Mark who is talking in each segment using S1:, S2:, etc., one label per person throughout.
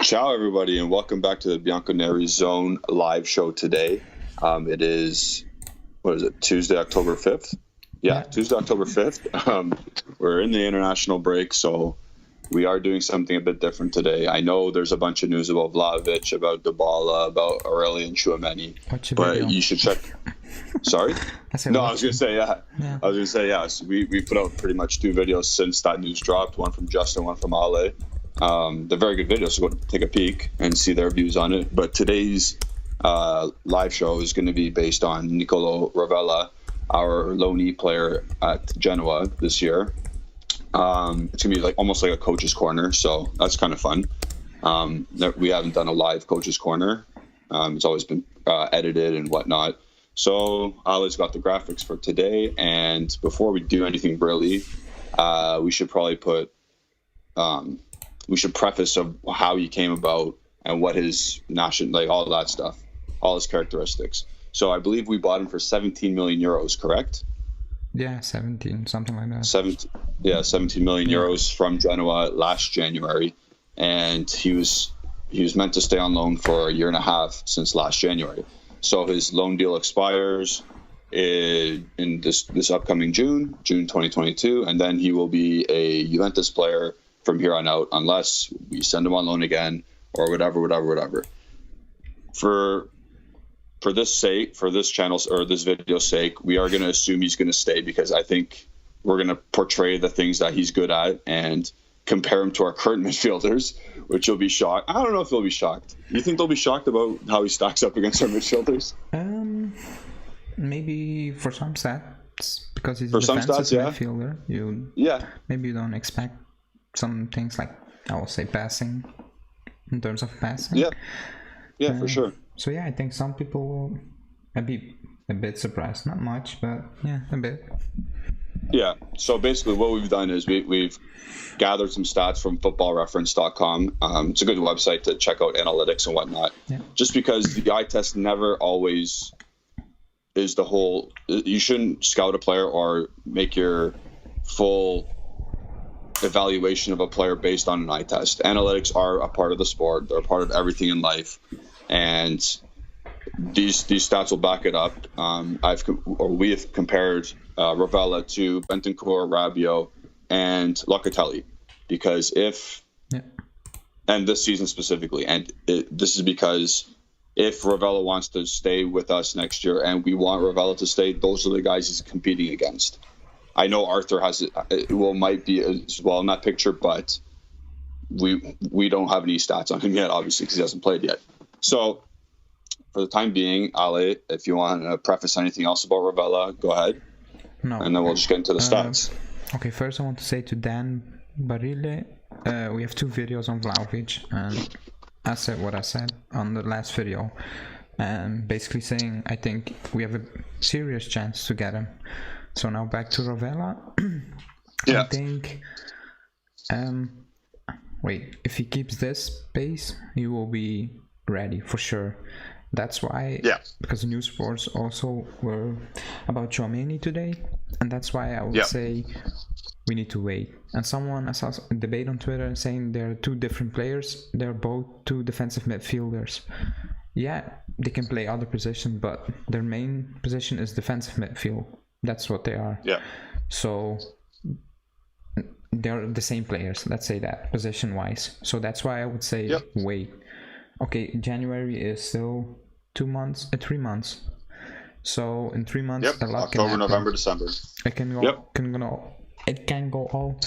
S1: Ciao, everybody, and welcome back to the Bianconerizone live show today. It is, Tuesday, October 5th? Yeah, Tuesday, October 5th. We're in the international break, so we are doing something a bit different today. I know there's a bunch of news about Vlahovic, about Dybala, about Aurelien Tchouameni, but you should check. Sorry? I was going to say, yes. We put out pretty much 2 videos since that news dropped, one from Justin, one from Ale. They're very good videos, so go take a peek and see their views on it. But today's live show is going to be based on Nicolo Rovella, our loanee player at Genoa this year. It's going to be almost like a coach's corner, so that's kind of fun. We haven't done a live coach's corner. It's always been edited and whatnot. So Ali's got the graphics for today, and before we do anything really, we should probably preface of how he came about and what his all that stuff, all his characteristics. So I believe we bought him for 17 million euros, correct?
S2: Yeah, 17, something like that.
S1: 17 million euros from Genoa last January, and he was meant to stay on loan for a year and a half since last January. So his loan deal expires in this upcoming June 2022, and then he will be a Juventus player from here on out, unless we send him on loan again or whatever. For this channel's or this video's sake, we are going to assume he's going to stay, because I think we're going to portray the things that he's good at and compare him to our current midfielders, which you'll be shocked. I don't know if they'll be shocked. You think they'll be shocked about how he stacks up against our midfielders?
S2: Maybe for some stats, because he's a defensive midfielder. Maybe you don't expect some things like, I will say, passing, in terms of passing.
S1: Yeah, for sure.
S2: So I think some people will be a bit surprised. Not much, but a bit.
S1: Yeah, so basically what we've done is we've gathered some stats from footballreference.com. It's a good website to check out analytics and whatnot. Yeah. Just because the eye test never always is the whole... You shouldn't scout a player or make your full evaluation of a player based on an eye test. Analytics are a part of the sport. They're a part of everything in life, and these stats will back it up. We have compared Rovella to Bentancur, Rabiot, and Locatelli, because and this season specifically, and this is because if Rovella wants to stay with us next year and we want Rovella to stay, those are the guys he's competing against. I know Arthur might be as well in that picture, but we don't have any stats on him yet, obviously, because he hasn't played yet. So for the time being, Ale, if you want to preface anything else about Rovella, go ahead.
S2: No.
S1: And then we'll just get into the stats.
S2: Okay, first I want to say to Dan Barile, we have 2 videos on Vlahovic, and I said what I said on the last video, and basically saying I think we have a serious chance to get him. So now back to Rovella. I think, if he keeps this pace, he will be ready for sure. That's why, because the news reports also were about Tchouameni today, and that's why I would say we need to wait. And I saw a debate on Twitter saying they're 2 different players. They're both 2 defensive midfielders. Yeah, they can play other positions, but their main position is defensive midfield. That's what they are. Yeah. So they're the same players, let's say that, position-wise. So that's why I would say wait. Okay, January is still 3 months. So in 3 months, a lot can happen.
S1: October, November, December.
S2: It can go all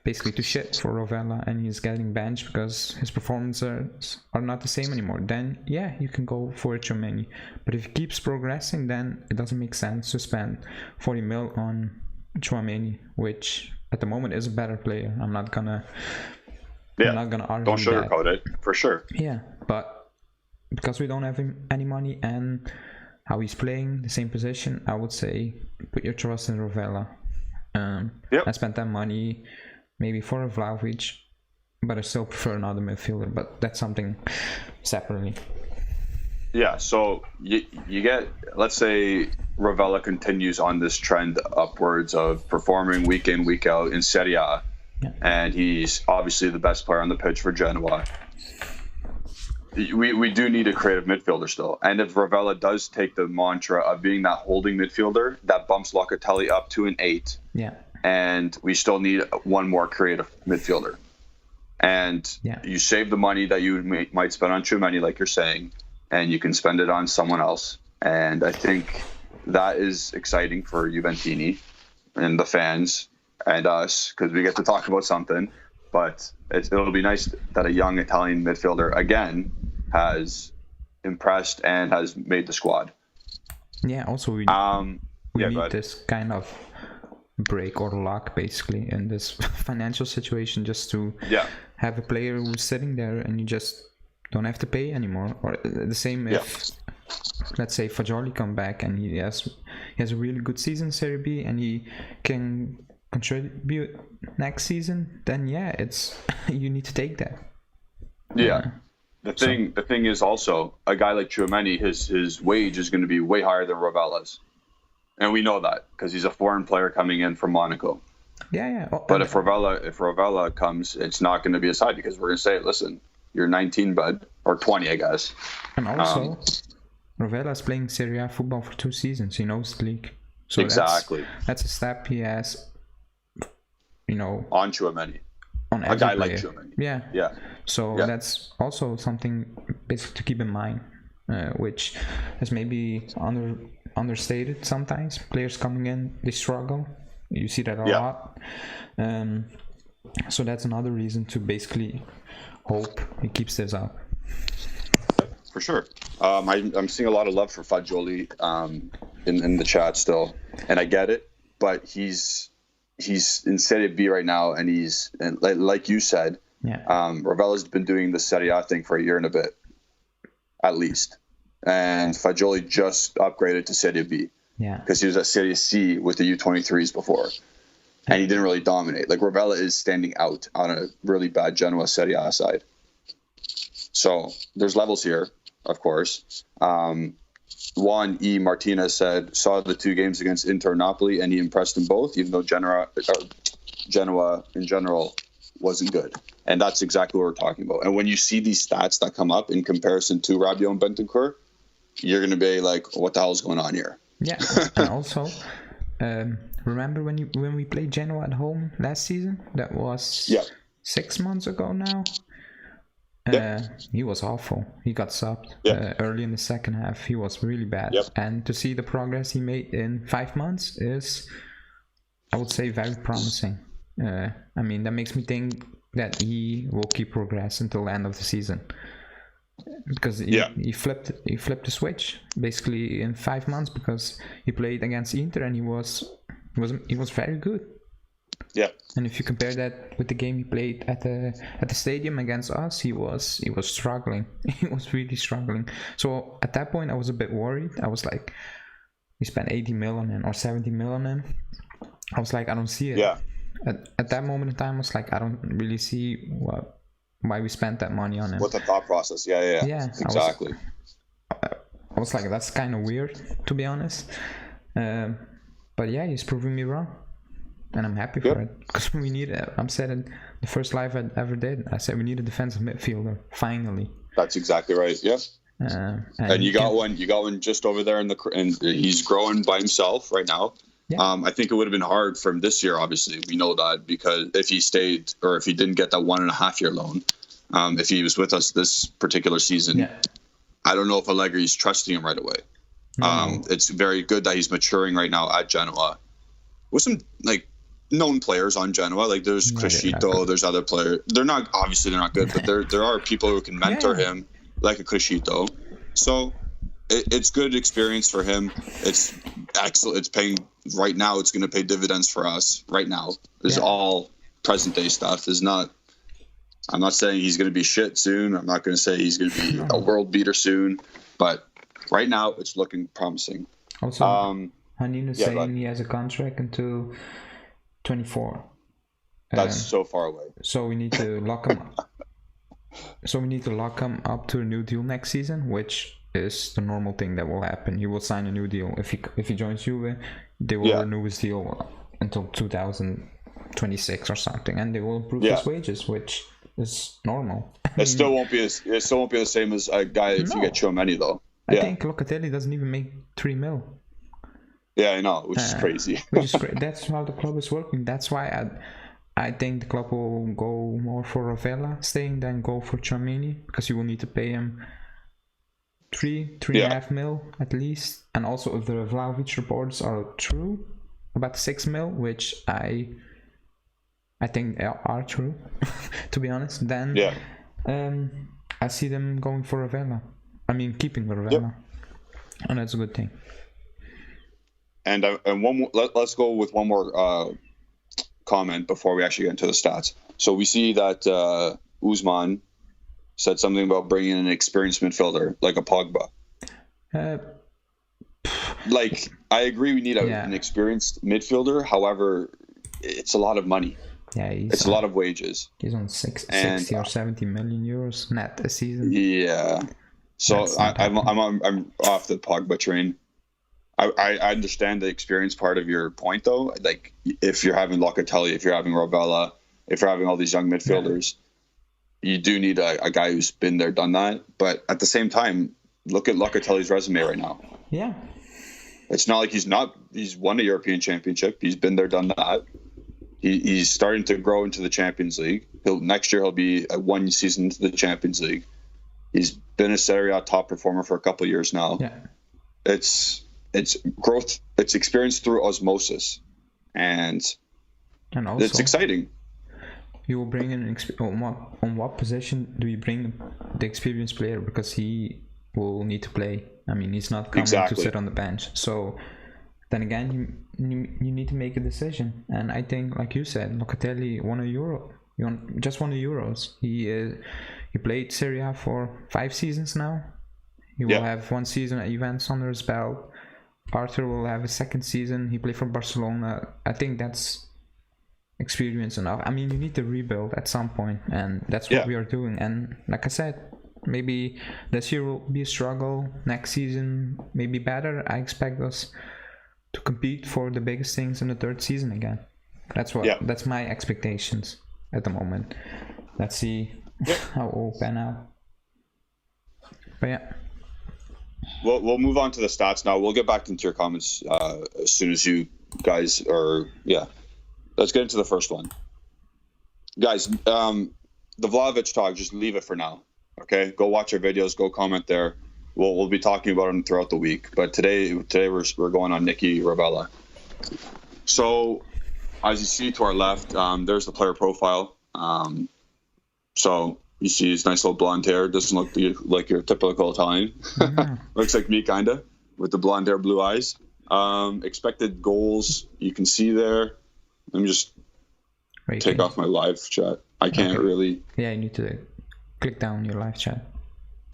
S2: basically to shit for Rovella, and he's getting benched because his performances are not the same anymore. Then you can go for Tchouameni. But if he keeps progressing, then it doesn't make sense to spend 40 mil on Tchouameni, which at the moment is a better player. I'm not gonna argue.
S1: Don't sugarcoat it, for sure.
S2: Yeah, but because we don't have any money and how he's playing the same position, I would say put your trust in Rovella. I spent that money maybe for a Vlahovic, but I still prefer another midfielder, but that's something separately.
S1: Yeah, so you get, let's say Rovella continues on this trend upwards of performing week in, week out in Serie A, and he's obviously the best player on the pitch for Genoa. We do need a creative midfielder still. And if Rovella does take the mantra of being that holding midfielder, that bumps Locatelli up to an 8.
S2: Yeah.
S1: And we still need one more creative midfielder. And you save the money that you might spend on Tchouaméni, like you're saying, and you can spend it on someone else. And I think that is exciting for Juventini and the fans and us, because we get to talk about something. But it'll be nice that a young Italian midfielder, again, has impressed and has made the squad.
S2: Yeah, also we need this kind of break or luck, basically, in this financial situation, just to have a player who's sitting there and you just don't have to pay anymore. Or the same if, let's say, Fagioli come back and he has a really good season Serie B and he can contribute next season, then it's you need to take that.
S1: The thing is also, a guy like Tchouaméni, his wage is going to be way higher than Rovella's, and we know that because he's a foreign player coming in from Monaco. But if Rovella comes, it's not going to be as high, because we're going to say, listen, you're 19, bud, or 20, I guess. And
S2: also, Rovella's playing Serie A football for 2 seasons. He knows the league, so
S1: exactly
S2: that's a step he has.
S1: On Tchouaméni.
S2: On
S1: a guy like Tchouaméni.
S2: So that's also something basically to keep in mind, which is maybe understated sometimes. Players coming in, they struggle. You see that a lot. So that's another reason to basically hope he keeps this up.
S1: For sure. I'm seeing a lot of love for Fagioli in the chat still, and I get it, but he's in Serie B right now, and like you said, Rovella's been doing the Serie A thing for a year and a bit, at least. And Fagioli just upgraded to Serie B. Because he was at Serie C with the U23s before. And he didn't really dominate. Like, Rovella is standing out on a really bad Genoa Serie A side. So there's levels here, of course. Juan E. Martinez saw the 2 games against Inter and Napoli, and he impressed in both, even though Genoa in general wasn't good. And that's exactly what we're talking about. And when you see these stats that come up in comparison to Rabiot and Bentancur, you're going to be like, what the hell is going on here?
S2: Yeah, and also, remember when we played Genoa at home last season? That was 6 months ago now. He was awful. He got subbed early in the second half. He was really bad. And to see the progress he made in 5 months is, I would say, very promising. I mean, that makes me think that he will keep progress until the end of the season. Because he flipped the switch basically in 5 months, because he played against Inter and he was very good. And if you compare that with the game he played at the stadium against us, he was struggling. He was really struggling. So at that point I was a bit worried. I was like, we spent 80 million or 70 million. I was like, I don't see it. At that moment in time, I was like, I don't really see why we spent that money on him.
S1: What the thought process? Yeah, exactly.
S2: I was like, that's kind of weird, to be honest. But he's proving me wrong, and I'm happy for it, because we need it. I said in the first live I ever did, I said we need a defensive midfielder finally.
S1: That's exactly right. And you got one just over there and he's growing by himself right now. I think it would have been hard for him this year, obviously. We know that, because if he stayed, or if he didn't get that 1.5 year loan, if he was with us this particular season, I don't know if Allegri's trusting him right away. It's very good that he's maturing right now at Genoa with some known players on Genoa. Like, there's Crescito, there's other players. They're not good, but there are people who can mentor him, like a Crescito. So it's good experience for him. It's excellent. It's paying right now. It's going to pay dividends for us right now. It's all present day stuff. I'm not saying he's going to be shit soon. I'm not going to say he's going to be a world beater soon, but right now it's looking promising.
S2: Also, Hanin is saying he has a contract until 24.
S1: That's so far away.
S2: So we need to lock him up. So we need to lock him up to a new deal next season, which is the normal thing that will happen. He will sign a new deal. If he joins Juve, they will renew his deal until 26 or something, and they will improve his wages, which is normal.
S1: It still won't be the same as a guy if you get Tchouaméni though.
S2: I think Locatelli doesn't even make 3 mil.
S1: Yeah, I know, which is crazy.
S2: Which is great. That's how the club is working. That's why I think the club will go more for Rovella staying than go for Tchouaméni, because you will need to pay him 3.5 mil at least. And also, if the Vlahovic reports are true, about 6 mil, which I think are true, to be honest, then I see them going for Rovella. I mean, keeping Rovella, and that's a good thing.
S1: And one more, let's go with one more comment before we actually get into the stats. So we see that Ousmane said something about bringing in an experienced midfielder like a Pogba. Like, I agree we need an experienced midfielder. However, it's a lot of money. Yeah, it's a lot of wages.
S2: He's on 60 or 70 million euros net a season.
S1: Yeah. So I'm off the Pogba train. I understand the experience part of your point, though. Like, if you're having Locatelli, if you're having Rovella, if you're having all these young midfielders, you do need a guy who's been there, done that. But at the same time, look at Locatelli's resume right now.
S2: Yeah.
S1: It's not like he's won a European Championship. He's been there, done that. He's starting to grow into the Champions League. Next year he'll be one season into the Champions League. He's been a Serie A top performer for a couple of years now. Yeah. It's growth. It's experience through osmosis, and also, it's exciting.
S2: You will bring in on what position do you bring the experienced player, because he will need to play. I mean, he's not coming to sit on the bench. So then again, you need to make a decision. And I think, like you said, Locatelli won a Euro. Just won the Euros. He played Serie A for 5 seasons now. He will have 1 season at Juventus under his belt. Arthur will have a 2nd season. He played for Barcelona. I think that's experience enough. I mean, you need to rebuild at some point, and that's what we are doing. And like I said, maybe this year will be a struggle. Next season maybe better. I expect us to compete for the biggest things in the 3rd season again. That's my expectations at the moment. Let's see how it will pan out. But yeah.
S1: We'll move on to the stats now. We'll get back into your comments as soon as you guys are. Yeah. Let's get into the first one. Guys, the Vlahovic talk, just leave it for now. Okay? Go watch our videos. Go comment there. We'll be talking about them throughout the week. But today we're going on Nicky Rovella. So, as you see to our left, there's the player profile. So you see his nice little blonde hair. Doesn't look like your typical Italian. Looks like me, kinda, with the blonde hair, blue eyes. Expected goals, you can see there. Let me just take off my live chat. I can't really.
S2: Yeah, you need to click down your live chat.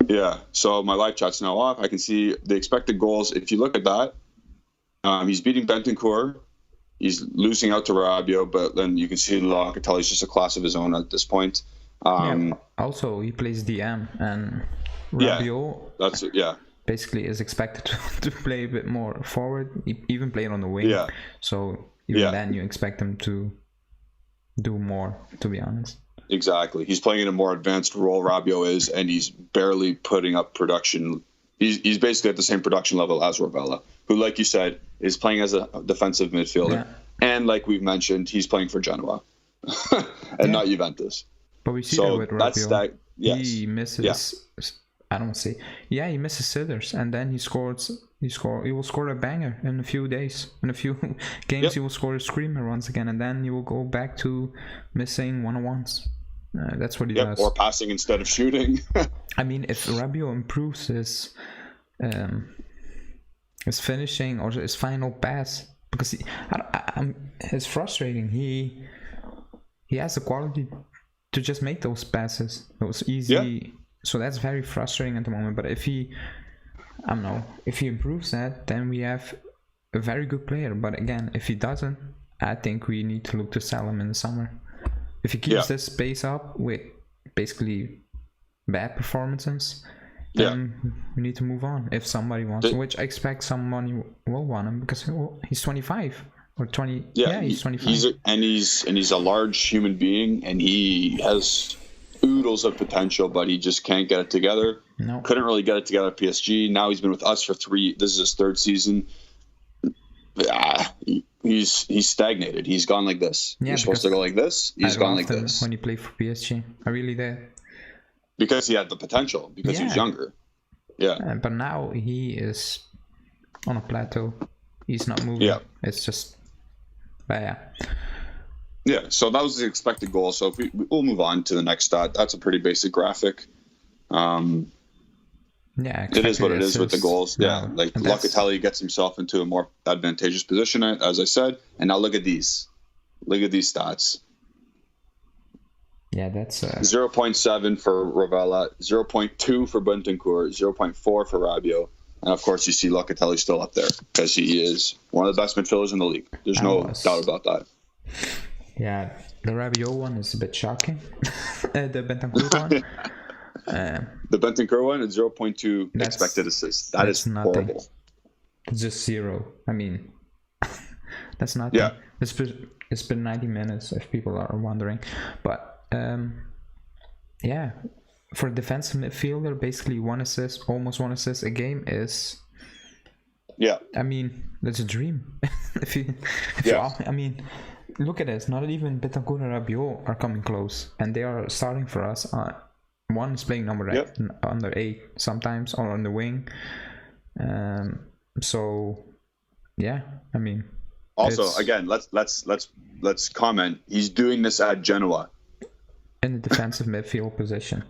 S1: Yeah, so my live chat's now off. I can see the expected goals. If you look at that, he's beating Bentancur. He's losing out to Rabiot, but then you can see Locatelli's just a class of his own at this point.
S2: Also, he plays DM, and Rabiot basically is expected to play a bit more forward. He even played on the wing. Yeah. So even then, you expect him to do more, to be honest.
S1: Exactly. He's playing in a more advanced role, Rabiot is, and he's barely putting up production. He's basically at the same production level as Rovella, who, like you said, is playing as a defensive midfielder. Yeah. And like we've mentioned, he's playing for Genoa and not Juventus.
S2: But we see that with Rabiot.
S1: He
S2: misses. I don't see. Yeah, he misses sitters, and then he will score a banger in a few days. In a few games, he will score a screamer once again, and then he will go back to missing one-on-ones. That's what he does.
S1: Or passing instead of shooting.
S2: I mean, if Rabiot improves his finishing or his final pass, because it's frustrating. He has the quality to just make those passes. Those easy. Yeah. So that's very frustrating at the moment. But if he improves that, then we have a very good player. But again, if he doesn't, I think we need to look to sell him in the summer. If he keeps this pace up with basically bad performances, then we need to move on. If somebody wants him, which I expect somebody will want him, because he's 25. or 20.
S1: Yeah,
S2: he's 25.
S1: He's a large human being, and he has oodles of potential, but he just can't get it together.
S2: No.
S1: Couldn't really get it together at PSG. Now he's been with us for 3. This is his 3rd season. He's stagnated. He's gone like this. You're supposed to go like this. He's gone like this.
S2: When he played for PSG, I really did.
S1: Because he had the potential. Because he was younger. Yeah.
S2: But now he is on a plateau. He's not moving.
S1: Yeah.
S2: It's just, but yeah.
S1: Yeah. So that was the expected goal. So if we'll move on to the next stat. That's a pretty basic graphic.
S2: Yeah,
S1: it is what it is with the goals. Yeah, like Locatelli gets himself into a more advantageous position, as I said. And now look at these. Look at these stats.
S2: Yeah, that's
S1: 0.7 for Rovella, 0.2 for Bentancur, 0.4 for Rabiot, and of course you see Locatelli still up there because he is one of the best midfielders in the league. There's no doubt about that.
S2: Yeah, the Rabiot one is a bit shocking. The Bentancur one.
S1: The Bentancur one is 0.2 expected assists. That is
S2: nothing.
S1: Horrible.
S2: It's just 0. I mean, that's nothing.
S1: Yeah.
S2: It's been 90 minutes if people are wondering. But, yeah, for a defensive midfielder, basically almost one assist a game is...
S1: Yeah.
S2: I mean, that's a dream. I mean, look at this. Not even Bentancur and Rabiot are coming close. And they are starting for us. One is playing under 8 sometimes, or on the wing. So, yeah, I mean.
S1: Also, again, let's comment. He's doing this at Genoa.
S2: In the defensive midfield position.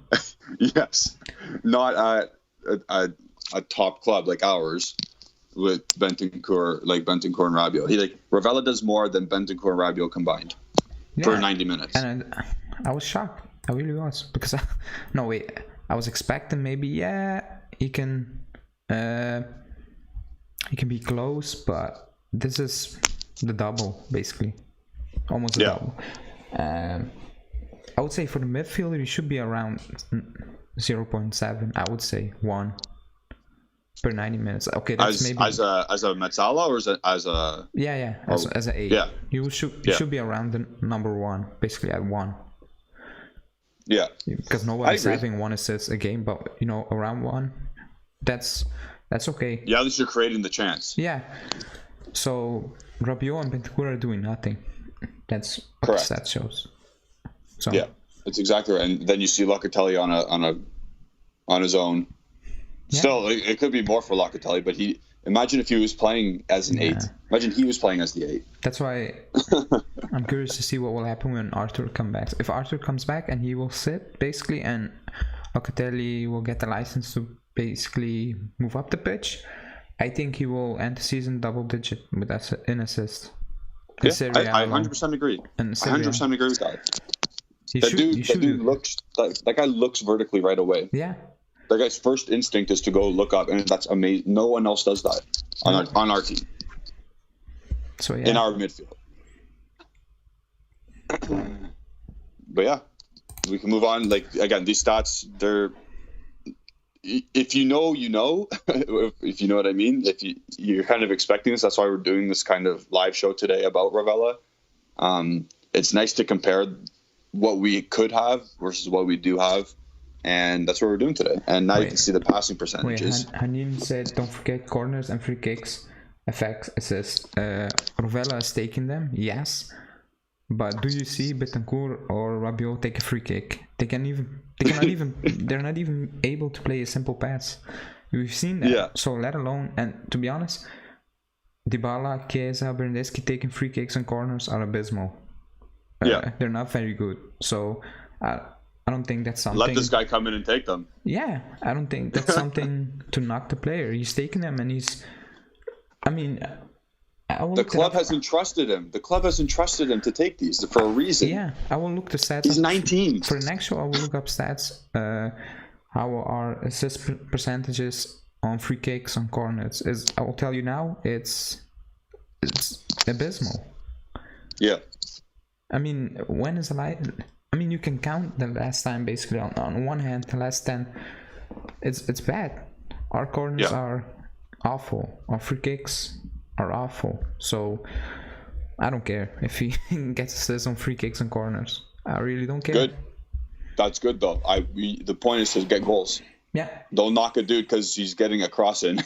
S1: Yes, not at a top club like ours with Bentancur and Rabiot. Rovella does more than Bentancur and Rabiot combined for 90 minutes.
S2: And I was shocked. I really was, because I was expecting maybe he can be close, but this is the double basically, almost the double. I would say for the midfielder he should be around 0.7. I would say 1 per 90 minutes. Okay, that's maybe
S1: as a Mezzala or as a
S2: as an 8.
S1: Yeah,
S2: you should be around the number 1, basically at 1.
S1: Yeah,
S2: because nobody's having 1 assist a game, but around 1, that's okay.
S1: Yeah, at least you're creating the chance.
S2: Yeah. So Rabiot and Bentancur are doing nothing. That's what the stat shows. So
S1: yeah, that's exactly right. And then you see Locatelli on his own. Yeah. Still, it could be more for Locatelli, but imagine if he was playing as an 8. Imagine he was playing as the 8.
S2: That's why I'm curious to see what will happen when Arthur comes back. If Arthur comes back and he will sit, basically, and Locatelli will get the license to basically move up the pitch, I think he will end the season double-digit with in assist.
S1: Yeah, I 100% agree. I 100% agree with that. That guy looks vertically right away.
S2: Yeah.
S1: That guy's first instinct is to go look up, and that's amazing. No one else does that on our team.
S2: So
S1: in our midfield. But yeah, we can move on. Again, these stats, they're, if you know, if you know what I mean. If you're kind of expecting this, that's why we're doing this kind of live show today about Rovella. It's nice to compare what we could have versus what we do have. And that's what we're doing today. And now you can see the passing percentages.
S2: Hanin said, don't forget corners and free kicks affect assists. Rovella is taking them, yes. But do you see Bentancur or Rabiot take a free kick? They're not even able to play a simple pass. We've seen that.
S1: Yeah.
S2: So let alone, and to be honest, Dybala, Chiesa, Bernardeschi taking free kicks and corners are abysmal. They're not very good. So I don't think that's something...
S1: Let this guy come in and take them.
S2: Yeah, I don't think that's something to knock the player. He's taking them and he's... I mean...
S1: The club has entrusted him. The club has entrusted him to take these for a reason.
S2: Yeah, I will look the stats.
S1: He's 19.
S2: For the next show, I will look up stats. How are assist percentages on free kicks, on corners. I will tell you now, it's abysmal.
S1: Yeah.
S2: I mean, when is the light... I mean, you can count the last time basically on one hand, the last 10. It's bad. Our corners are awful. Our free kicks are awful. So I don't care if he gets assists on free kicks and corners. I really don't care.
S1: Good. That's good though. The point is to get goals.
S2: Yeah.
S1: Don't knock a dude because he's getting a cross in.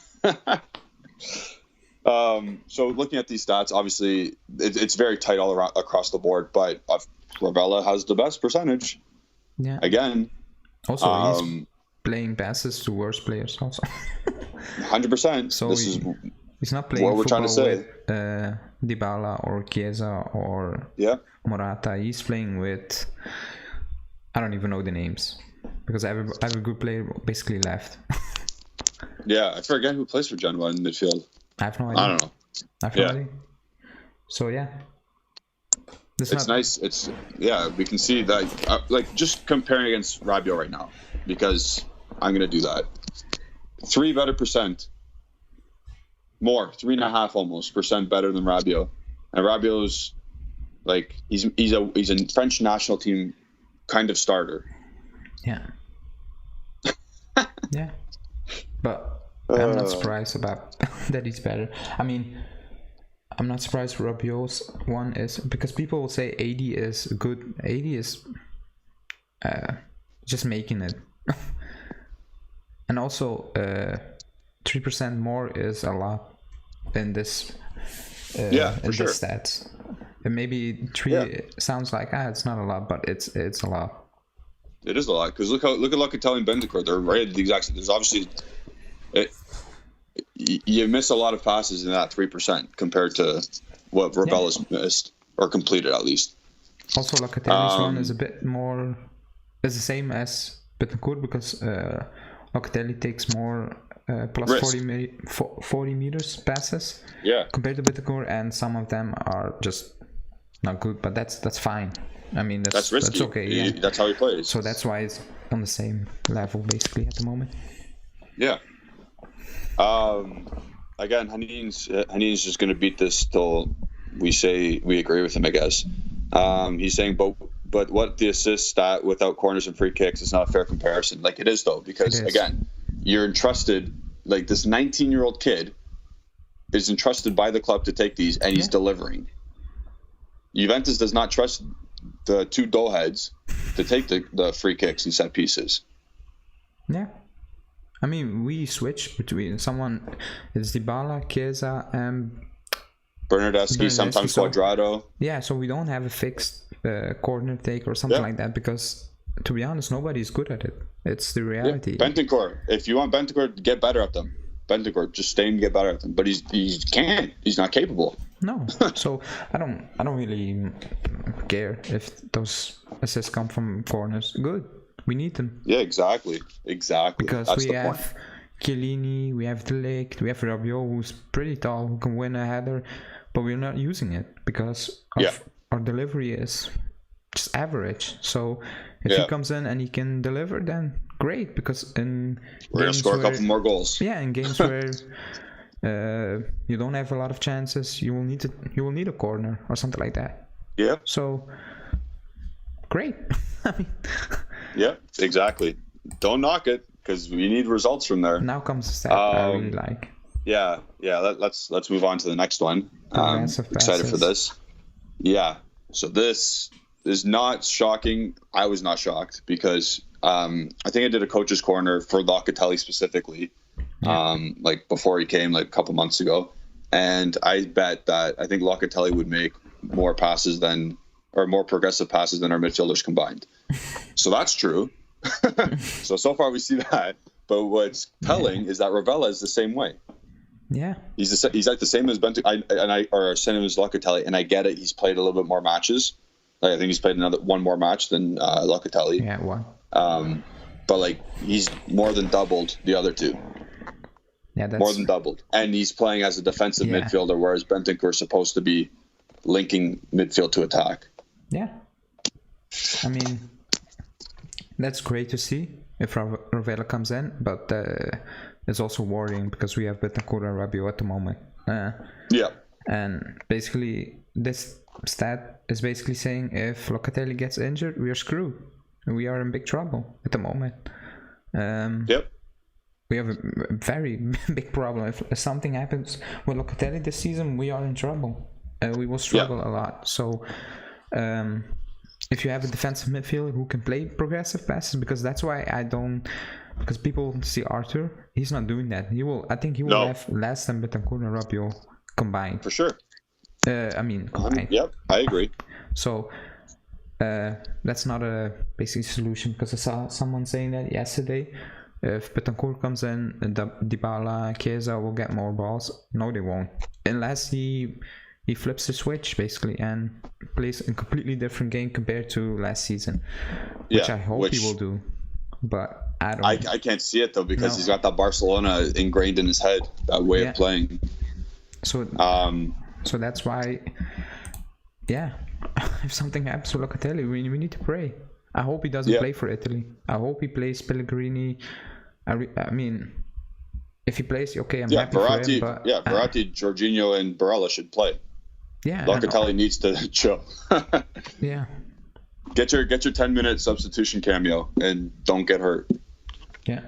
S1: So looking at these stats, obviously it's very tight all around across the board, but Rovella has the best percentage.
S2: Yeah.
S1: Again.
S2: Also, he's playing passes to worse players also.
S1: 100%.
S2: So he's not playing
S1: what we're trying to say.
S2: With Dybala or Chiesa or Morata. He's playing with, I don't even know the names because every good player basically left.
S1: Yeah, I forget who plays for Genoa in midfield.
S2: I have no idea.
S1: I don't know.
S2: I have no idea. So yeah.
S1: It's nice. We can see that, like, just comparing against Rabiot right now, because I'm going to do that. 3 better percent. More, 3.5 almost percent better than Rabiot. And Rabiot's, like, he's a French national team kind of starter.
S2: Yeah. Yeah. But I'm not surprised about that he's better. I mean, I'm not surprised Rabiot's one is because people will say 80 is good. 80 is just making it. And also 3% more is a lot in this
S1: for sure.
S2: this stats. And maybe 3 sounds like it's not a lot, but it's a lot.
S1: It is a lot because look at Locatelli and Bentancur. They're right at the exact. There's obviously you miss a lot of passes in that 3% compared to what Rovella's missed or completed at least.
S2: Also, Locatelli's one is a bit more. It's the same as Bentancur because Locatelli takes more plus 40 meters passes compared to Bentancur, and some of them are just not good, but that's fine. I mean, that's risky. That's okay. Yeah.
S1: That's how he plays.
S2: So that's why it's on the same level basically at the moment. Yeah.
S1: Again, Haneen's just going to beat this till we say we agree with him, I guess. He's saying, but what the assist stat without corners and free kicks is not a fair comparison. Like, it is, though, because, again, you're entrusted, like, this 19-year-old kid is entrusted by the club to take these, and he's delivering. Juventus does not trust the 2 doughheads to take the free kicks and set pieces.
S2: Yeah. I mean, we switch between someone, it's Dybala, Chiesa, and
S1: Bernardeschi, sometimes Cuadrado.
S2: Yeah, so we don't have a fixed corner take or something like that because, to be honest, nobody's good at it. It's the reality.
S1: Bentancur, if you want Bentancur, get better at them. Bentancur, just stay and get better at them. But he can't. He's not capable.
S2: No. So I don't really care if those assists come from corners. Good. We need them.
S1: Yeah, exactly.
S2: Because
S1: that's
S2: we have Chiellini, we have De Ligt, we have Rabiot, who's pretty tall, who can win a header, but we're not using it because our delivery is just average. So if he comes in and he can deliver, then great. Because we're
S1: gonna score a couple more goals.
S2: Yeah, in games where you don't have a lot of chances, you will need a corner or something like that. Yeah. So great. I mean.
S1: Yeah, exactly. Don't knock it because we need results from there.
S2: Now comes the stat I really like.
S1: Yeah. Let's move on to the next one. I'm excited for this. Yeah. So this is not shocking. I was not shocked because I think I did a coach's corner for Locatelli specifically, like before he came, like a couple months ago, and I bet that I think Locatelli would make more passes more progressive passes than our midfielders combined. So that's true. So far we see that. But what's telling is that Rovella is the same way.
S2: Yeah.
S1: He's like the same as Bentancur, or same as Locatelli, and I get it. He's played a little bit more matches. Like, I think he's played one more match than Locatelli.
S2: Yeah, one.
S1: But like he's more than doubled the other 2.
S2: Yeah, that's
S1: more than doubled, and he's playing as a defensive midfielder, whereas Bentancur is supposed to be linking midfield to attack.
S2: Yeah. I mean, that's great to see if Rovella comes in, but it's also worrying because we have Bentancur and Rabiot at the moment. And basically, this stat is basically saying if Locatelli gets injured, we are screwed. We are in big trouble at the moment. We have a very big problem. If something happens with Locatelli this season, we are in trouble. we will struggle a lot. So if you have a defensive midfielder who can play progressive passes, because that's why I don't, because people see Arthur, he's not doing that. I think he will have less than Betancourt and Rabiot combined.
S1: For sure.
S2: Combined.
S1: Yep, I agree.
S2: So that's not a basic solution, because I saw someone saying that yesterday. If Betancourt comes in, Dybala, Chiesa will get more balls. No, they won't, unless he flips the switch basically and plays a completely different game compared to last season, which I hope he will do. But I
S1: can't see it though, because he's got that Barcelona ingrained in his head, that way of playing.
S2: So that's why, if something happens to Locatelli, we need to pray. I hope he doesn't play for Italy. I hope he plays Pellegrini. I mean, if he plays, okay, I'm happy for him. But
S1: Verratti, Jorginho, and Barella should play.
S2: Yeah,
S1: Locatelli needs to chill.
S2: Yeah.
S1: Get your 10-minute substitution cameo and don't get hurt.
S2: Yeah.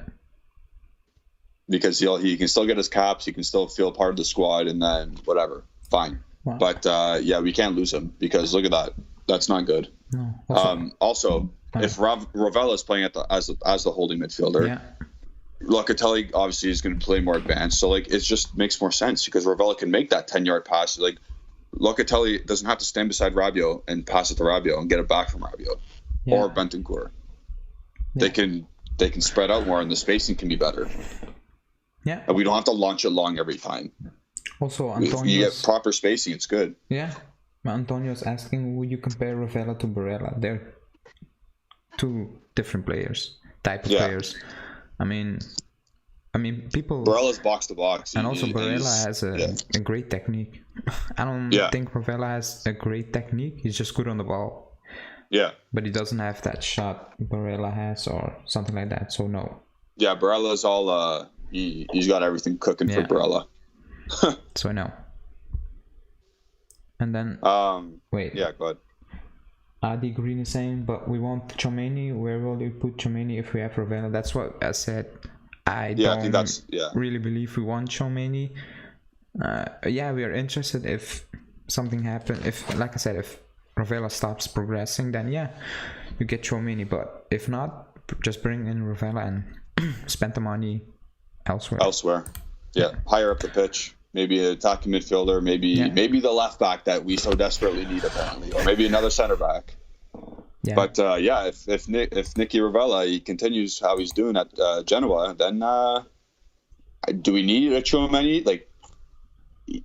S1: Because he can still get his caps, he can still feel part of the squad, and then whatever, fine. Wow. But we can't lose him, because look at that. That's not good.
S2: No.
S1: Also, if Rovella is playing as the holding midfielder, Locatelli obviously is going to play more advanced. So it just makes more sense, because Rovella can make that 10-yard pass. Locatelli doesn't have to stand beside Rabiot and pass it to Rabiot and get it back from Rabiot or Bentancur. Yeah. They can spread out more, and the spacing can be better.
S2: Yeah.
S1: And we don't have to launch it long every time.
S2: Also,
S1: if you get proper spacing, it's good.
S2: Yeah. Antonio's asking, would you compare Rovella to Barella? They're two different players, type of players. I mean, people.
S1: Barella's box to box,
S2: and also Barella has a great technique. I don't think Rovella has a great technique. He's just good on the ball.
S1: Yeah,
S2: but he doesn't have that shot Barella has, or something like that. So no.
S1: Yeah, Barella's all. He's got everything cooking for Barella.
S2: So no. And then wait.
S1: Yeah, go ahead.
S2: Adi Green is saying, but we want Tchouaméni. Where will you put Tchouaméni if we have Rovella? That's what I said. I think that's really believe we want Tchouaméni. We are interested if something happens. If, like I said, if Rovella stops progressing, then you get Tchouaméni. But if not, just bring in Rovella and spend the money elsewhere.
S1: Yeah, higher up the pitch. Maybe an attacking midfielder, maybe the left back that we so desperately need apparently, or maybe another center back. Yeah. But if Nicky Rovella he continues how he's doing at Genoa, then do we need a Tchouaméni?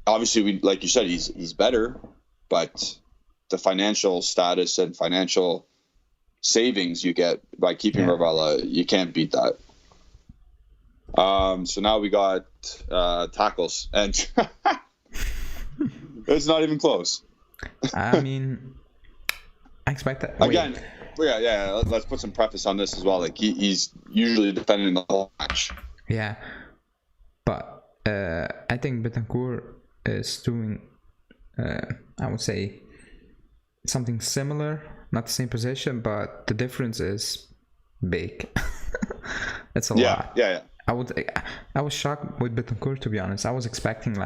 S1: Obviously, we, like you said, he's better, but the financial status and financial savings you get by keeping Rovella, you can't beat that. So now we got tackles, and it's not even close.
S2: I mean, I expect that.
S1: Again, let's put some preface on this as well. He's usually defending the whole match.
S2: Yeah, but I think Betancourt is doing, I would say, something similar. Not the same position, but the difference is big. It's a lot.
S1: Yeah.
S2: I was shocked with Betancourt, to be honest. I was expecting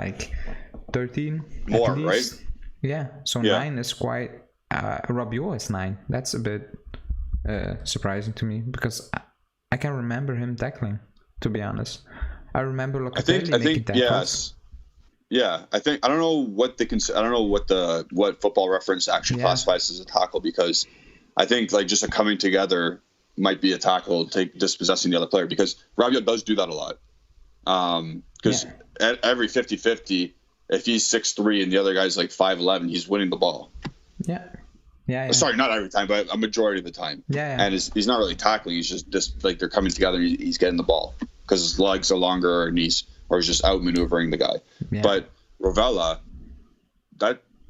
S2: 13
S1: more,
S2: at least. Right? Yeah. So 9 is quite. Rabiot is 9. That's a bit surprising to me, because I can remember him tackling. To be honest, I remember Locatelli making tackles.
S1: Yeah, I don't know what I don't know what Football Reference actually classifies as a tackle, because I think just a coming together might be a tackle, dispossessing the other player, because Rabiot does do that a lot. Because at every 50-50, if he's 6'3" and the other guy's 5'11", he's winning the ball.
S2: Yeah.
S1: Sorry, not every time, but a majority of the time.
S2: Yeah.
S1: And he's not really tackling. He's just they're coming together and he's getting the ball because his legs are longer and he's just outmaneuvering the guy. Yeah. But Rovella,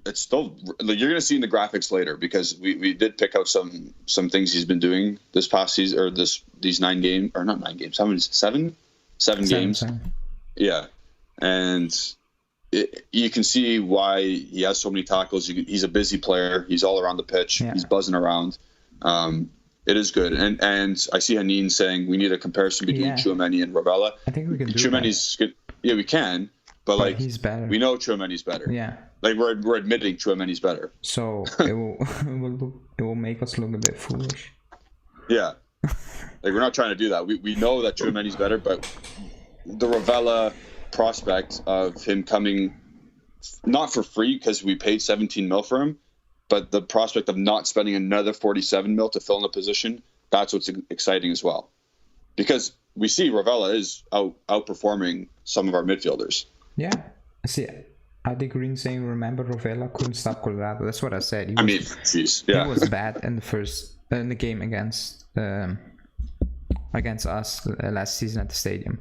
S1: it's still, you're going to see in the graphics later, because we did pick out some things he's been doing this past season, or these 9 games, or not 9 games, how many? 7 games. 7. Yeah. And you can see why he has so many tackles. He's a busy player. He's all around the pitch. Yeah. He's buzzing around. It is good. And I see Hanine saying we need a comparison between Tchouaméni and Rovella.
S2: I think we can do that.
S1: Yeah, we can. but like
S2: he's better.
S1: We know Tchouaméni's better.
S2: Yeah.
S1: Like we're admitting Tchouaméni's better.
S2: So it will make us look a bit foolish.
S1: Yeah. Like we're not trying to do that. We know that Tchouaméni's better, but the Rovella prospect of him coming not for free because we paid 17 mil for him, but the prospect of not spending another 47 mil to fill in the position, that's what's exciting as well. Because we see Rovella is outperforming some of our midfielders.
S2: Yeah. See, Adi Green saying, remember Rovella couldn't stop Colorado. That's what I said.
S1: He
S2: was bad in the game against us last season at the stadium.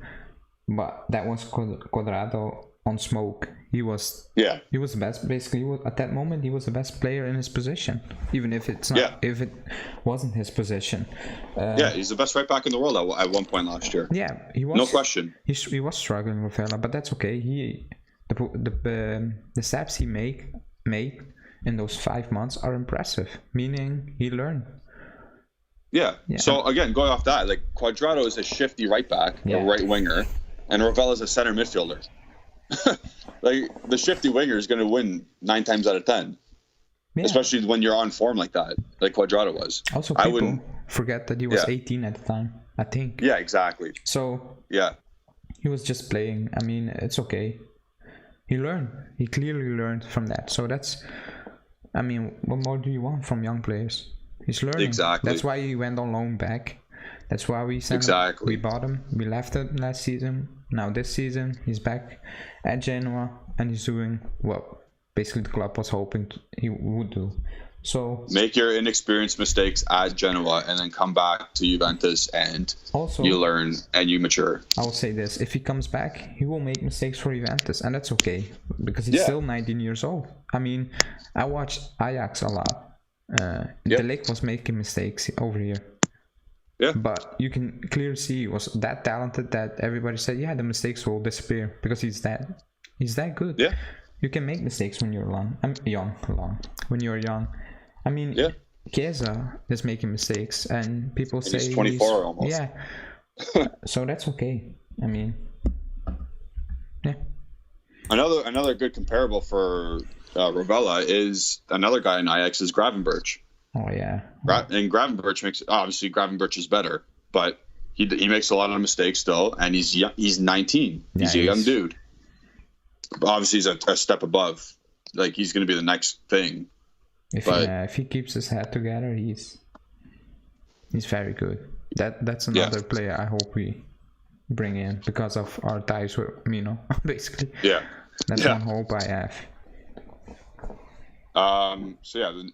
S2: But that was Colorado on smoke. He was the best. Basically, at that moment, he was the best player in his position, even if it's not. If it wasn't his position.
S1: He's the best right back in the world at one point last year.
S2: Yeah, he was.
S1: No question.
S2: He was struggling with Rovella, but that's okay. The steps he made in those 5 months are impressive. Meaning he learned.
S1: Yeah. So again, going off that, like Cuadrado is a shifty right back, a right winger, and Rovella is a center midfielder. Like the shifty winger is going to win 9 times out of 10, especially when you're on form like that, like Cuadrado was.
S2: Also, people wouldn't forget that he was 18 at the time, I think.
S1: Yeah, exactly.
S2: So he was just playing. I mean, it's okay. He learned. He clearly learned from that. So that's. I mean, what more do you want from young players? He's learning.
S1: Exactly.
S2: That's why he went on loan back. That's why we sent him. We bought him. We left him last season. Now this season he's back at Genoa and he's doing well. Basically, the club was hoping he would do. So
S1: make your inexperienced mistakes at Genoa and then come back to Juventus and also, you learn and you mature.
S2: I will say this: if he comes back, he will make mistakes for Juventus, and that's okay because he's still 19 years old. I mean, I watched Ajax a lot. De Ligt was making mistakes over here.
S1: Yeah.
S2: But you can clearly see he was that talented that everybody said, the mistakes will disappear because he's that good.
S1: Yeah.
S2: You can make mistakes when you're when you're young. I mean, Chiesa is making mistakes and people say
S1: he's 24 almost.
S2: Yeah. So that's okay. I mean,
S1: Another good comparable for Rovella is another guy in Ajax is Gravenberch.
S2: Oh yeah.
S1: And Gravenberch is better, but he makes a lot of mistakes still, and he's young, he's 19. He's a young dude. But obviously, he's a step above. Like he's going to be the next thing.
S2: If he keeps his head together, he's very good. That's another player I hope we bring in because of our ties with Mino, basically.
S1: Yeah.
S2: That's one hope I have.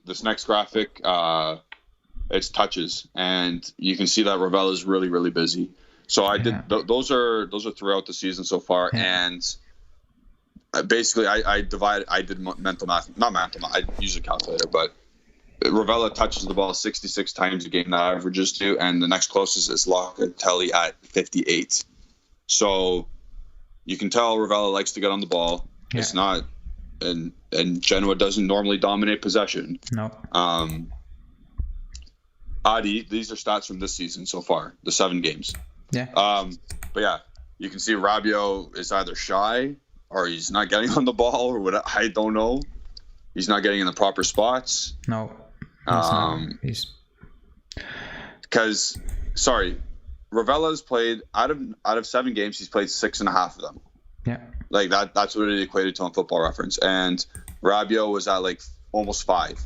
S1: This next graphic, it's touches, and you can see that Rovella is really, really busy. So I did those are throughout the season so far, and basically I did mental math, not mental math. I use a calculator, but Rovella touches the ball 66 times a game that averages to, and the next closest is Locatelli at 58. So you can tell Rovella likes to get on the ball. Yeah. It's not. And Genoa doesn't normally dominate possession.
S2: No.
S1: Adi, these are stats from this season so far, the 7 games.
S2: Yeah.
S1: You can see Rabiot is either shy or he's not getting on the ball or what. I don't know. He's not getting in the proper spots.
S2: No.
S1: Because Rovella's played out of 7 games, he's played 6.5 of them.
S2: Yeah.
S1: Like that's what it equated to on Football Reference. And Rabiot was at like almost 5.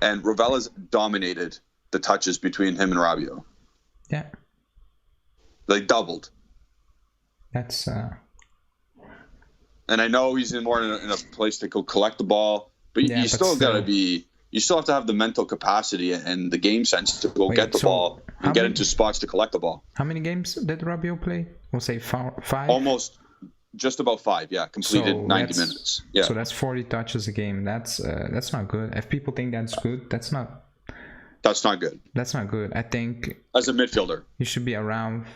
S1: And Rovella's dominated the touches between him and Rabiot.
S2: Yeah.
S1: Like doubled.
S2: That's
S1: and I know he's in a place to go collect the ball, but you still have to have the mental capacity and the game sense to go get the ball and get into spots to collect the ball.
S2: How many games did Rabiot play? We'll say 5?
S1: Almost. Just about 5, completed 90 minutes. Yeah.
S2: So that's 40 touches a game. That's not good. If people think that's good, that's not
S1: good.
S2: That's not good. I think
S1: as a midfielder,
S2: you should be around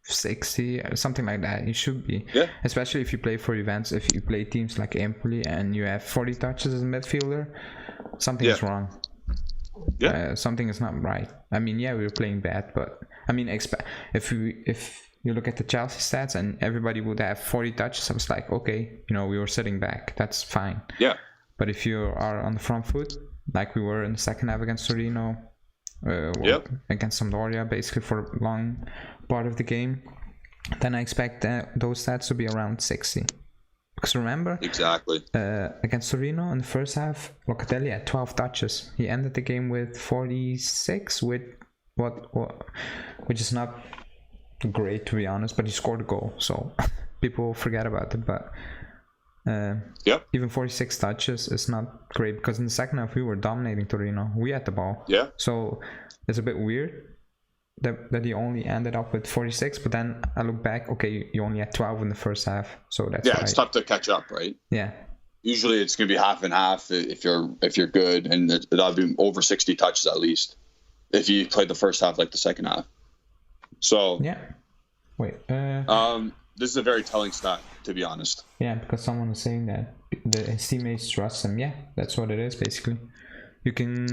S2: 60 or something like that. You should be.
S1: Yeah.
S2: Especially if you play for events, if you play teams like Empoli and you have 40 touches as a midfielder, something is wrong. Yeah. Something is not right. I mean, we were playing bad, but I mean, if you look at the Chelsea stats and everybody would have 40 touches. I was like, okay, we were sitting back. That's fine.
S1: Yeah.
S2: But if you are on the front foot, like we were in the second half against Torino, against Sampdoria, basically for a long part of the game, then I expect those stats to be around 60. Because remember,
S1: exactly,
S2: against Torino in the first half, Locatelli had 12 touches. He ended the game with 46, with which is not great, to be honest, but he scored a goal, so people forget about it. But even 46 touches is not great, because in the second half we were dominating Torino. We had the ball.
S1: Yeah.
S2: So it's a bit weird that he only ended up with 46, but then I look back, okay, you only had 12 in the first half, so that's why.
S1: It's tough to catch up, right?
S2: Yeah.
S1: Usually it's going to be half and half if you're good, and that'll be over 60 touches at least if you played the first half like the second half. So
S2: yeah. Wait.
S1: This is a very telling stat, to be honest.
S2: Yeah, because someone was saying that his teammates trust him. Yeah, that's what it is basically. You can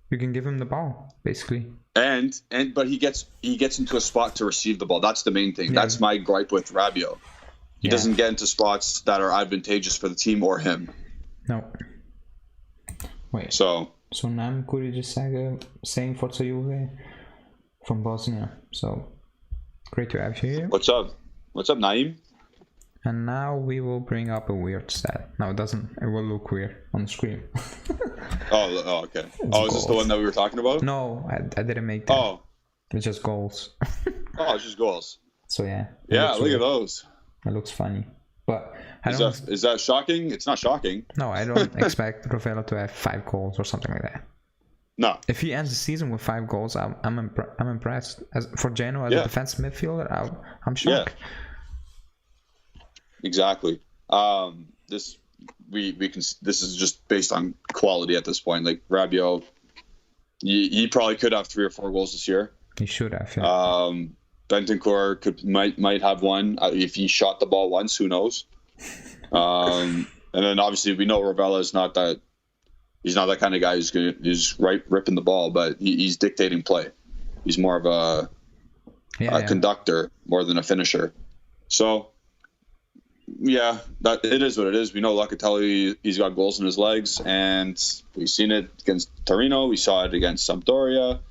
S2: give him the ball basically. But he gets into a spot to receive the ball. That's the main thing. Yeah. That's my gripe with Rabiot. He doesn't get into spots that are advantageous for the team or him. No. Wait. So Nam Kuric saying Forza Juve from Bosnia. So great to have you here.
S1: What's up, Naim?
S2: And now we will bring up a weird stat. No, it doesn't. It will look weird on the screen.
S1: Oh, okay. Is this the one that we were talking about?
S2: No, I didn't make that.
S1: Oh.
S2: It's just goals.
S1: It's just goals.
S2: So yeah.
S1: Yeah, look at those.
S2: It looks funny. But
S1: is that shocking? It's not shocking.
S2: No, I don't expect Rovella to have 5 goals or something like that.
S1: No.
S2: If he ends the season with 5 goals, I'm impressed. For Genoa, as a defensive midfielder, I'm shocked.
S1: Yeah. Exactly. This is just based on quality at this point. Like Rabiot, he probably could have 3 or 4 goals this year.
S2: He should have. Yeah.
S1: Bentancur might have one if he shot the ball once. Who knows? And then obviously we know Rovella is not that. He's not that kind of guy who's ripping the ball, but he's dictating play. He's more of a conductor more than a finisher. So. Yeah, that it is what it is. We know Locatelli, he's got goals in his legs, and we've seen it against Torino. We saw it against Sampdoria.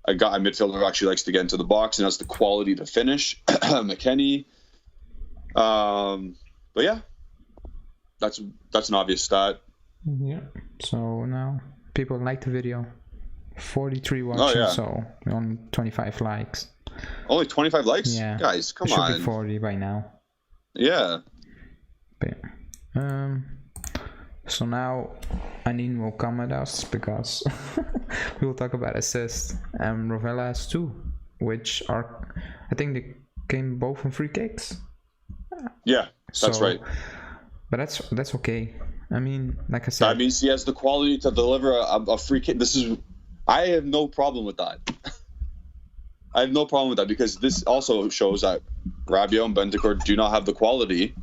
S1: A midfielder who actually likes to get into the box and has the quality to finish. McKennie. But yeah, that's an obvious stat.
S2: Yeah. So now people like the video. 43 watches, so only 25 likes.
S1: Only 25 likes?
S2: Yeah.
S1: Guys, come on.
S2: Should be 40 by now.
S1: Yeah.
S2: But, so now Anin will come at us because we will talk about assists. Rovella has 2, which are, I think they came both from free kicks.
S1: Yeah, that's right.
S2: But that's okay. I mean, like I said,
S1: that means he has the quality to deliver a free kick. I have no problem with that. I have no problem with that because this also shows that Rabiot and Bentancur do not have the quality.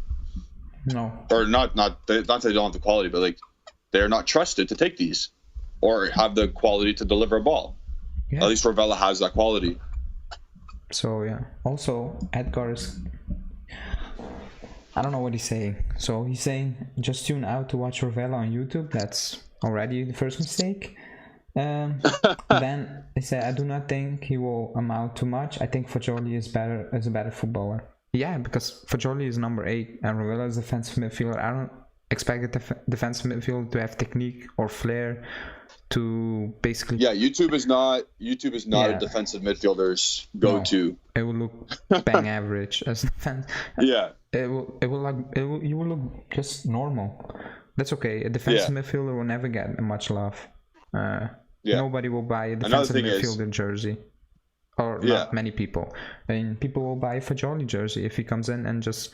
S2: No.
S1: Or not that they don't have the quality, but like they're not trusted to take these or have the quality to deliver a ball. Yeah. At least Rovella has that quality.
S2: So yeah. Also, Edgar is, I don't know what he's saying. So he's saying just tune out to watch Rovella on YouTube. That's already the first mistake. Then he said, I do not think he will amount to much. I think Fagioli is a better footballer. Yeah, because Fagioli is number 8 and Rovella is a defensive midfielder. I don't expect a defensive midfielder to have technique or flair to basically.
S1: Yeah, YouTube is not a defensive midfielder's go-to.
S2: No, it will look bang average as defense.
S1: Yeah.
S2: You will look just normal. That's okay. A defensive midfielder will never get much love. Nobody will buy a defensive midfielder jersey, or not many people. I mean, people will buy a Fagioli jersey if he comes in and just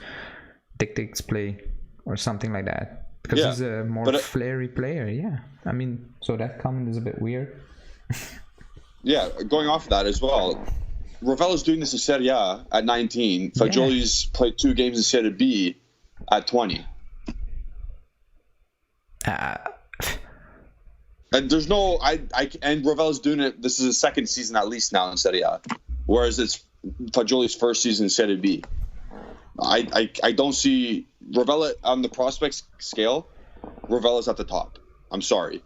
S2: dictates play or something like that, because he's a more flary player. Yeah, I mean, so that comment is a bit weird. Yeah,
S1: going off of that as well, Rovella's doing this in Serie A at 19. Fagioli's played 2 games in Serie B at 20. And there's no, and Rovella's doing it. This is his second season at least now in Serie A, whereas it's Fagioli's first season in Serie B. I don't see Rovella on the prospects scale. Rovella's at the top. I'm sorry.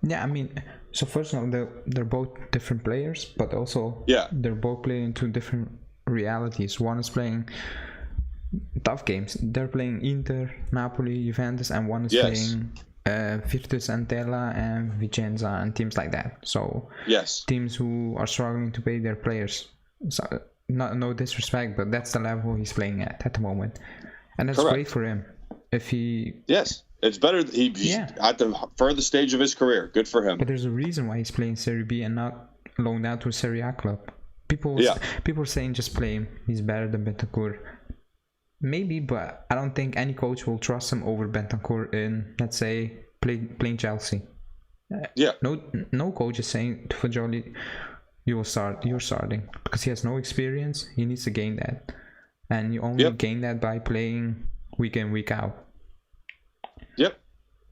S2: Yeah, I mean, so first of all, they're both different players, but also they're both playing two different realities. One is playing tough games. They're playing Inter, Napoli, Juventus, and one is playing Virtus Entella and Vicenza and teams like that. So teams who are struggling to pay their players. So, no disrespect, but that's the level he's playing at the moment, and that's great for him. If he
S1: it's better. He's at the furthest stage of his career. Good for him.
S2: But there's a reason why he's playing Serie B and not loaned out to a Serie A club. People are saying just play him. He's better than Bentancur. Maybe, but I don't think any coach will trust him over Bentancur in, let's say, playing Chelsea. No coach is saying to Fagioli, you're starting, because he has no experience. He needs to gain that, and you only gain that by playing week in, week out.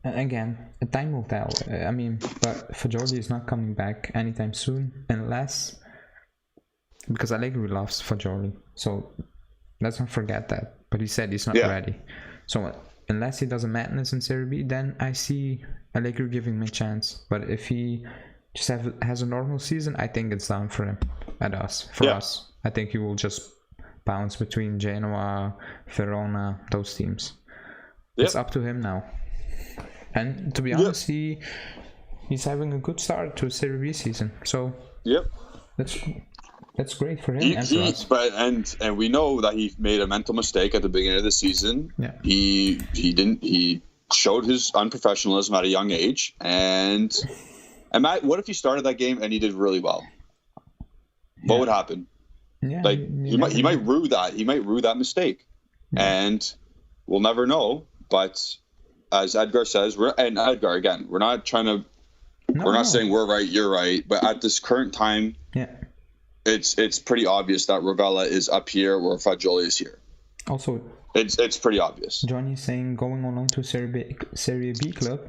S2: And again, time will tell. I mean, but Fagioli is not coming back anytime soon, unless, because Allegri loves Fagioli, so let's not forget that. But he said he's not ready. So unless he does a madness in Serie B, then I see Allegri giving him a chance. But if he just has a normal season, I think it's down for him. For us, I think he will just bounce between Genoa, Verona, those teams. It's up to him now. And to be honest, he's having a good start to a Serie B season. So that's great for him and for us.
S1: But and we know that he made a mental mistake at the beginning of the season. He showed his unprofessionalism at a young age. And Matt, what if he started that game and he did really well? What would happen? Like he might rue that. He might rue that mistake, and we'll never know. But as Edgar says, we're not trying to. We're not saying we're right, you're right. But at this current time, it's pretty obvious that Rovella is up here where Fagioli is here.
S2: Also,
S1: it's pretty obvious.
S2: Johnny is saying going on to Serie B club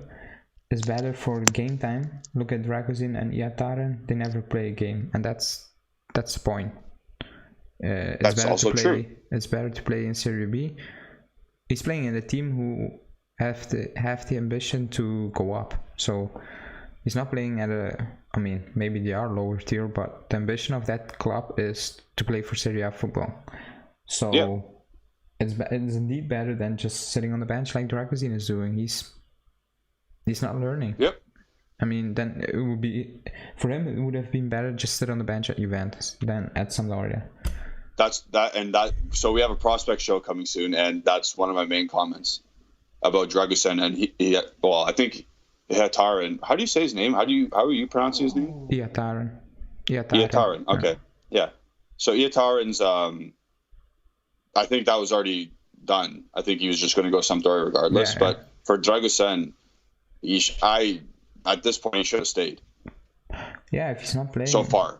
S2: is better for game time. Look at Dragozin and Iataren; they never play a game, and that's the point.
S1: That's also true.
S2: It's better to play in Serie B. He's playing in a team who have the ambition to go up. So he's not playing at I mean, maybe they are lower tier, but the ambition of that club is to play for Serie A football. So it's indeed better than just sitting on the bench like Dragozin is doing. He's not learning. I mean, then it would be for him. It would have been better just sit on the bench at Juventus than at Sampdoria. So we have a prospect show coming soon, and that's one of my main comments about Dragozin. And I think Iataren. How do you say his name? How are you pronouncing his name? Iataren.
S1: Okay. Yeah. So Iataren's. I think that was already done. I think he was just going to go Sampdoria regardless. But for Dragozin, at this point he should have stayed. Yeah,
S2: if he's not playing
S1: so far.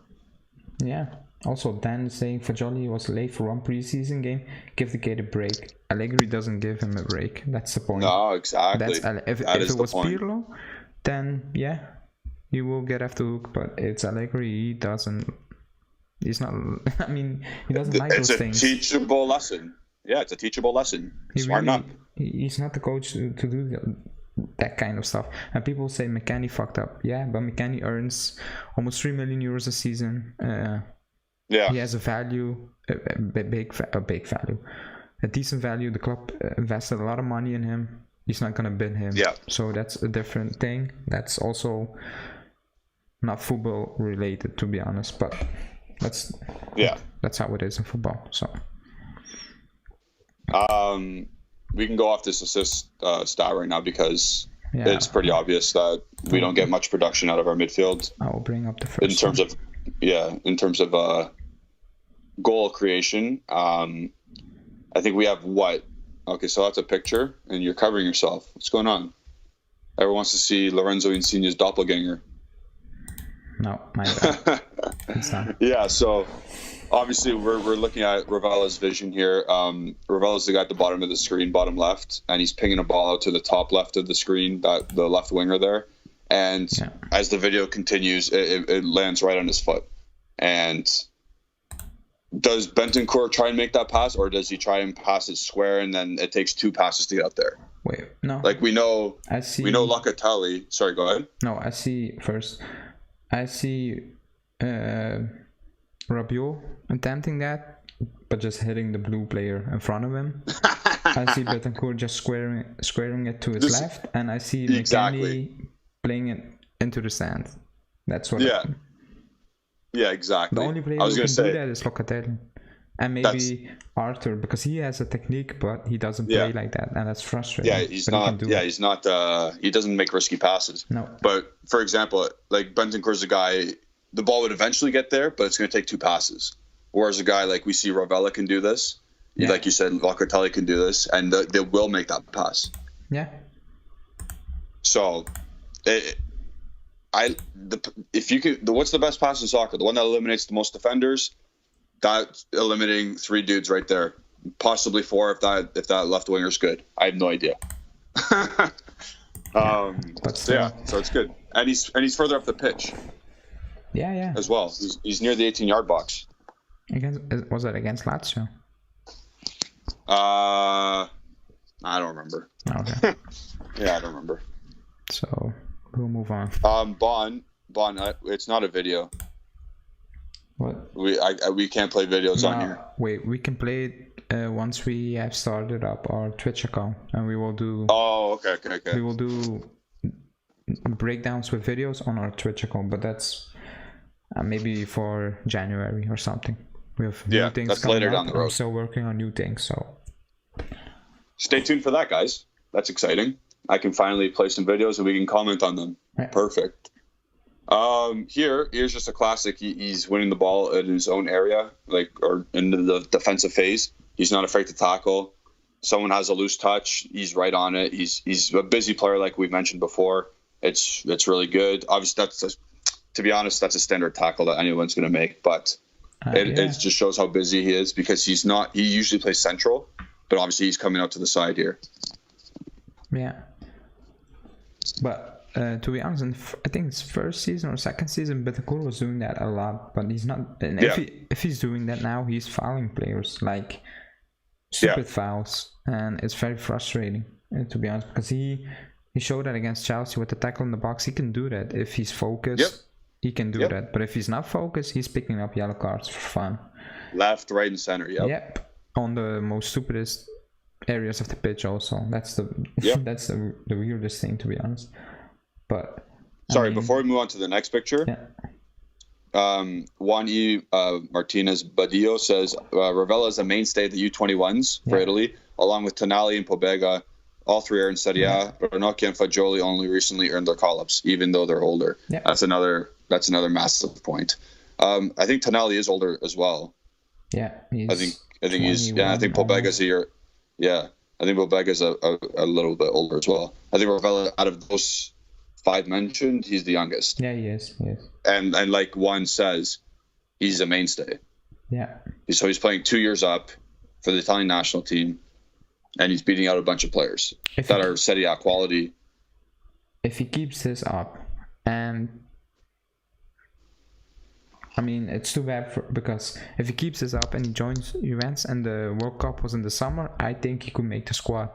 S2: Yeah. Also, Dan is saying Fagioli was late for one preseason game. Give the kid a break. Allegri doesn't give him a break. That's the point.
S1: No, exactly.
S2: If it was Pirlo, then you will get off the hook. But it's Allegri. He doesn't. He's not. I mean, he doesn't like those things.
S1: It's a teachable lesson. Yeah, it's a teachable lesson. Smarten up.
S2: He's not the coach to do that kind of stuff. And people say McKennie fucked up. Yeah, but McKennie earns almost 3 million euros a season. He has a value, a big value, a decent value. The club invested a lot of money in him. He's not gonna bid him. So that's a different thing. That's also not football related, to be honest. But that's how it is in football. So
S1: we can go off this assist stat right now because it's pretty obvious that we don't get much production out of our midfield.
S2: I will bring up the first
S1: in terms of goal creation. I think we have what? Okay, so that's a picture, and you're covering yourself. What's going on? Everyone wants to see Lorenzo Insigne's doppelganger.
S2: No, my bad. It's not.
S1: Yeah, so obviously we're looking at Rovella's vision here. Rovella's the guy at the bottom of the screen, bottom left, and he's pinging a ball out to the top left of the screen, the left winger there. And as the video continues, it lands right on his foot. And Does Bentancur try and make that pass, or does he try and pass it square and then it takes 2 passes to get out there?
S2: Wait, no.
S1: Like we know
S2: Locatelli.
S1: Sorry, go ahead.
S2: No, I see Rabiot attempting that, but just hitting the blue player in front of him. I see Bentancur just squaring it to his left, and I see McKennie playing it into the sand. That's what.
S1: Yeah, exactly.
S2: The only player who can do that is Locatelli. And maybe Arthur, because he has a technique, but he doesn't play like that, and that's frustrating.
S1: Yeah, he's not. He doesn't make risky passes.
S2: No.
S1: But for example, like Bentancur's a guy, the ball would eventually get there, but it's going to take 2 passes. Whereas a guy like we see Rovella can do this, like you said, Locatelli can do this, and they will make that pass.
S2: Yeah.
S1: So, what's the best pass in soccer? The one that eliminates the most defenders. That's eliminating 3 dudes right there, possibly 4 if that left winger's good. I have no idea. So it's good, and he's further up the pitch.
S2: Yeah.
S1: As well, he's near the 18-yard box.
S2: Was it against Lazio?
S1: I don't remember.
S2: Okay.
S1: Yeah, I don't remember.
S2: So we'll move on.
S1: Bon, it's not a video.
S2: What?
S1: We can't play videos on here.
S2: Wait, we can play it once we have started up our Twitch account, and we will do.
S1: Oh, okay.
S2: We will do breakdowns with videos on our Twitch account, but that's maybe for January or something. We have new things
S1: that's
S2: coming
S1: later
S2: up.
S1: down the road.
S2: I'm still working on new things, so
S1: stay tuned for that, guys. That's exciting. I can finally play some videos and we can comment on them.
S2: Right.
S1: Perfect. Here's just a classic. He's winning the ball in his own area, or in the defensive phase. He's not afraid to tackle. Someone has a loose touch, he's right on it. He's a busy player, like we mentioned before. It's really good. Obviously, to be honest, that's a standard tackle that anyone's going to make. But it just shows how busy he is, because he usually plays central, but obviously he's coming out to the side here. Yeah.
S2: But to be honest, I think it's first season or second season, Bentancur was doing that a lot, but he's not. And if he's doing that now, he's fouling players, like stupid fouls, and it's very frustrating, to be honest, because he showed that against Chelsea with the tackle in the box. He can do that if he's focused. He can do that, but if he's not focused, he's picking up yellow cards for fun.
S1: Left, right, and center.
S2: Yep. On the most stupidest areas of the pitch. Also, that's the weirdest thing, to be honest. But
S1: before we move on to the next picture, Juan E. Martinez Badillo says Rovella is a mainstay of the U21s for Italy, along with Tonali and Pobega. All 3 are in Serie A. Ranocchia and Fagioli only recently earned their call-ups, even though they're older. That's another massive point. I think Tonali is older as well.
S2: Yeah,
S1: I think he's. Yeah, I think Pobega's here. Yeah, I think Pobega's a little bit older as well. I think Rovella, out of those 5 mentioned, he's the youngest.
S2: Yeah, he is.
S1: And like Juan says, he's a mainstay.
S2: Yeah.
S1: So he's playing 2 years up for the Italian national team, and he's beating out a bunch of players that are Serie A quality.
S2: If he keeps this up, and I mean, it's too bad because if he keeps this up and he joins Juventus and the World Cup was in the summer, I think he could make the squad,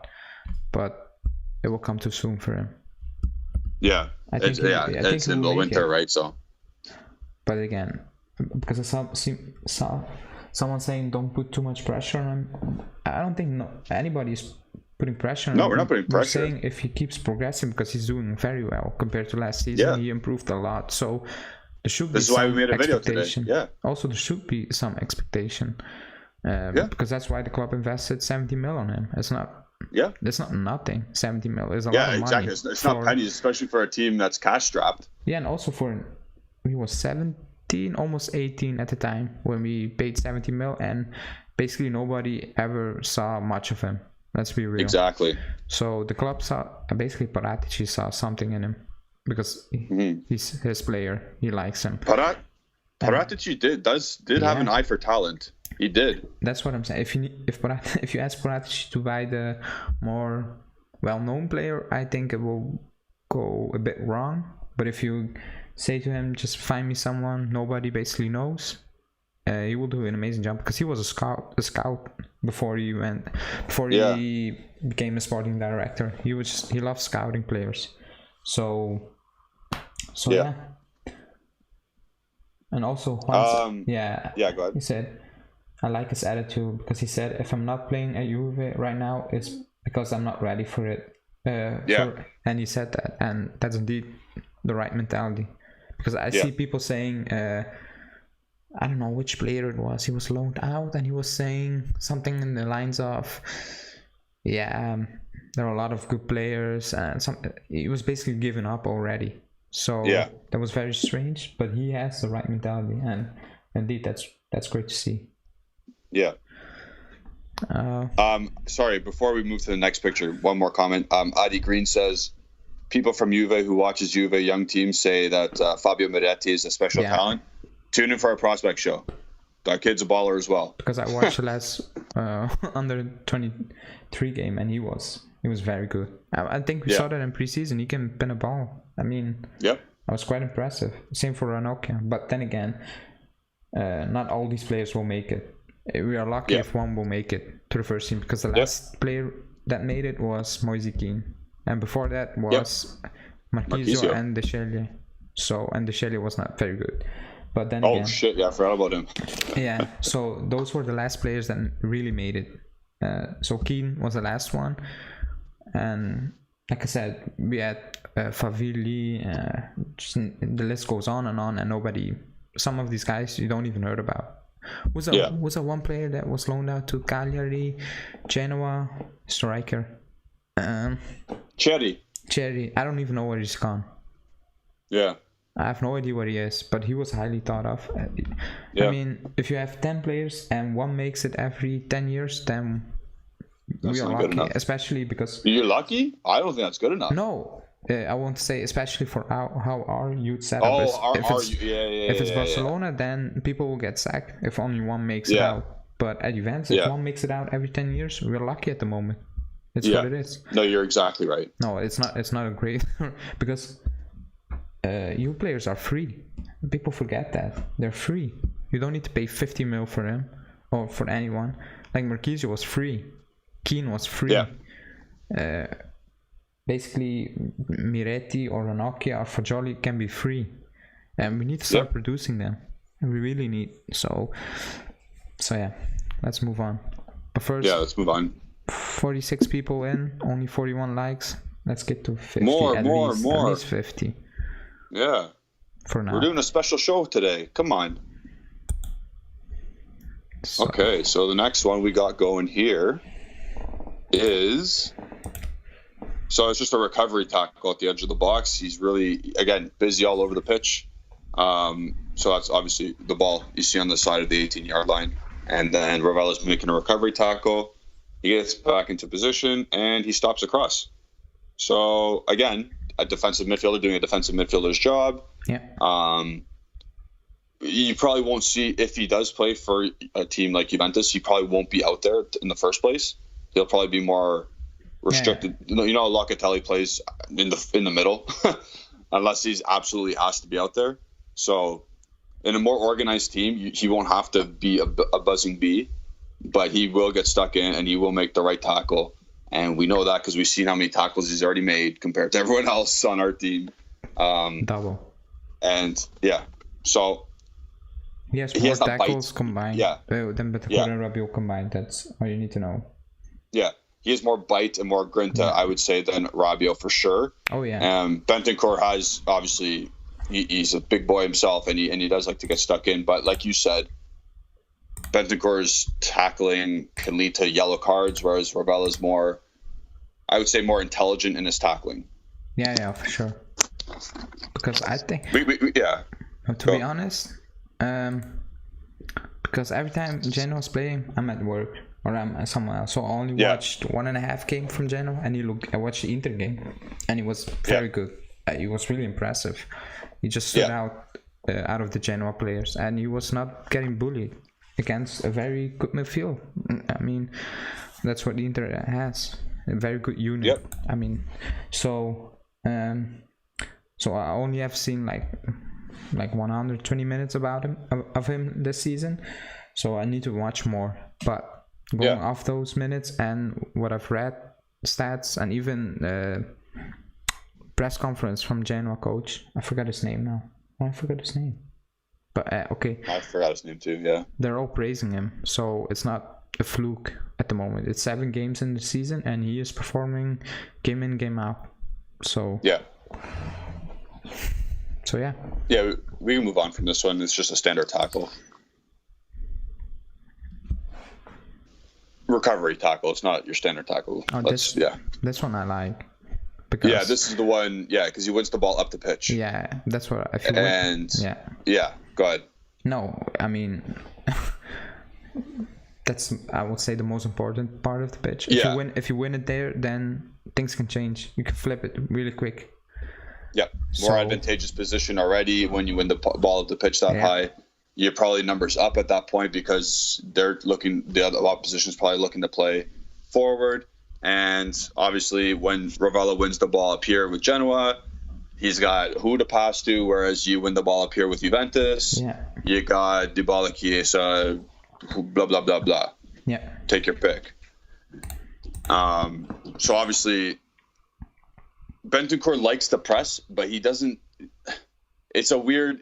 S2: but it will come too soon for him.
S1: Yeah, it's in the winter, right? So,
S2: but again, because I saw someone saying don't put too much pressure on him. I don't think anybody's putting pressure on him.
S1: No, we're not putting pressure.
S2: We're saying if he keeps progressing, because he's doing very well compared to last season. He improved a lot. So there should be
S1: this is why we made a video today. Yeah.
S2: Also, there should be some expectation. Because that's why the club invested 70 mil on him. It's not.
S1: Yeah.
S2: It's not nothing. 70 mil is a lot of money.
S1: Yeah, exactly. It's not pennies, especially for a team that's cash strapped.
S2: Yeah, and also he was 17, almost 18 at the time when we paid 70 mil, and basically nobody ever saw much of him. Let's be real.
S1: Exactly.
S2: So the club basically Paratici saw something in him, because he's his player. He likes him.
S1: Paratici did have an eye for talent. He did.
S2: That's what I'm saying. If you ask Paratici to buy the more well-known player, I think it will go a bit wrong. But if you say to him, just find me someone nobody basically knows, he will do an amazing job because he was a scout before he became a sporting director. He loves scouting players. So yeah. And also
S1: go ahead.
S2: He said, I like his attitude because he said, if I'm not playing at Juve right now, it's because I'm not ready for it. And he said that, and that's indeed the right mentality. Because I see people saying, I don't know which player it was, he was loaned out and he was saying something in the lines of, there are a lot of good players, and he was basically giving up already. So that was very strange, but he has the right mentality, and indeed that's great to see.
S1: Yeah. Sorry, before we move to the next picture, one more comment. Adi Green says, people from Juve who watches Juve young teams say that Fabio Miretti is a special talent. Tune in for our prospect show. That kid's a baller as well.
S2: Because I watched the last under 23 game, and he was very good. I think we saw that in preseason. He can pin a ball. I mean, I was quite impressive. Same for Ranocchia. But then again, not all these players will make it. We are lucky if one will make it to the first team, because the last player that made it was Moise Kean, and before that was Marchisio and De Scelje. And De Scelje was not very good. But then again,
S1: I forgot about him.
S2: So those were the last players that really made it. So Kean was the last one, and like I said, we had Favilli. The list goes on, and some of these guys you don't even heard about. Was there one player that was loaned out to Cagliari, Genoa, striker?
S1: Cherry.
S2: I don't even know where he's gone.
S1: Yeah.
S2: I have no idea where he is, but he was highly thought of. I mean, if you have 10 players and one makes it every 10 years, then we are lucky. Especially because...
S1: You're lucky? I don't think that's good enough.
S2: No. I won't say, especially for how our youth setup is. If it's Barcelona, then people will get sacked if only one makes it out. But at Juventus, if one makes it out every 10 years, we're lucky at the moment. It's what it is.
S1: No, you're exactly right.
S2: No, it's not a great... because youth players are free. People forget that. They're free. You don't need to pay 50 mil for them or for anyone. Like Marchisio was free. Kean was free. Basically, Miretti or Ranocchia or Fagioli can be free, and we need to start producing them. We really need. So yeah, let's move on. But first,
S1: let's move on.
S2: 46 people in, only 41 likes. Let's get to 50.
S1: More.
S2: At least 50.
S1: Yeah.
S2: For now,
S1: we're doing a special show today. Come on. Okay, so the next one we got going here is... So it's just a recovery tackle at the edge of the box. He's really, again, busy all over the pitch. So that's obviously the ball you see on the side of the 18-yard line. And then Rovella's making a recovery tackle. He gets back into position, and he stops across. So, again, a defensive midfielder doing a defensive midfielder's job.
S2: Yeah.
S1: You probably won't see, if he does play for a team like Juventus, he probably won't be out there in the first place. He'll probably be more... restricted. Locatelli plays in the middle unless he's absolutely has to be out there. So in a more organized team, he won't have to be a buzzing bee, but he will get stuck in and he will make the right tackle. And we know that because we've seen how many tackles he's already made compared to everyone else on our team.
S2: Double.
S1: And so
S2: he has more tackles combined than Bentancur and Rabiot combined. That's all you need to know. Yeah.
S1: He has more bite and more grinta, I would say, than Rabiot for sure.
S2: Oh yeah.
S1: Bentancur has obviously he's a big boy himself, and he does like to get stuck in. But like you said, Bentancur's tackling can lead to yellow cards, whereas Rovella's more, I would say, more intelligent in his tackling.
S2: Yeah, for sure. Because I think to be honest, because every time Genoa's playing, I'm at work. Or I'm somewhere else. So I only watched 1.5 game from Genoa, and I watched the Inter game, and it was very good. He was really impressive. He just stood out of the Genoa players, and he was not getting bullied against a very good midfield. I mean, that's what the Inter has, a very good unit. I mean, so I only have seen like like 120 minutes about him of him this season, so I need to watch more. But going off those minutes and what I've read, stats, and even press conference from Genoa coach, I forgot his name now. I forgot his name. But okay.
S1: I forgot his name too. Yeah.
S2: They're all praising him, so it's not a fluke at the moment. It's 7 games in the season, and he is performing game in, game out. So
S1: yeah.
S2: So yeah.
S1: Yeah, we can move on from this one. It's just a standard tackle. Recovery tackle. It's not your standard tackle.
S2: Oh, this one I like.
S1: Because, this is the one. Yeah, because he wins the ball up the pitch.
S2: Yeah, that's what I feel.
S1: And yeah, go ahead.
S2: No, I mean, that's, I would say, the most important part of the pitch. If you win it there, then things can change. You can flip it really quick.
S1: Yeah, more advantageous position already when you win the ball up the pitch that high. You're probably numbers up at that point because the other opposition is probably looking to play forward. And obviously, when Rovella wins the ball up here with Genoa, he's got who to pass to, whereas you win the ball up here with Juventus.
S2: Yeah.
S1: You got Dybala, Chiesa, blah, blah, blah, blah.
S2: Yeah.
S1: Take your pick. So obviously, Bentancur likes to press, but he doesn't. He's a weird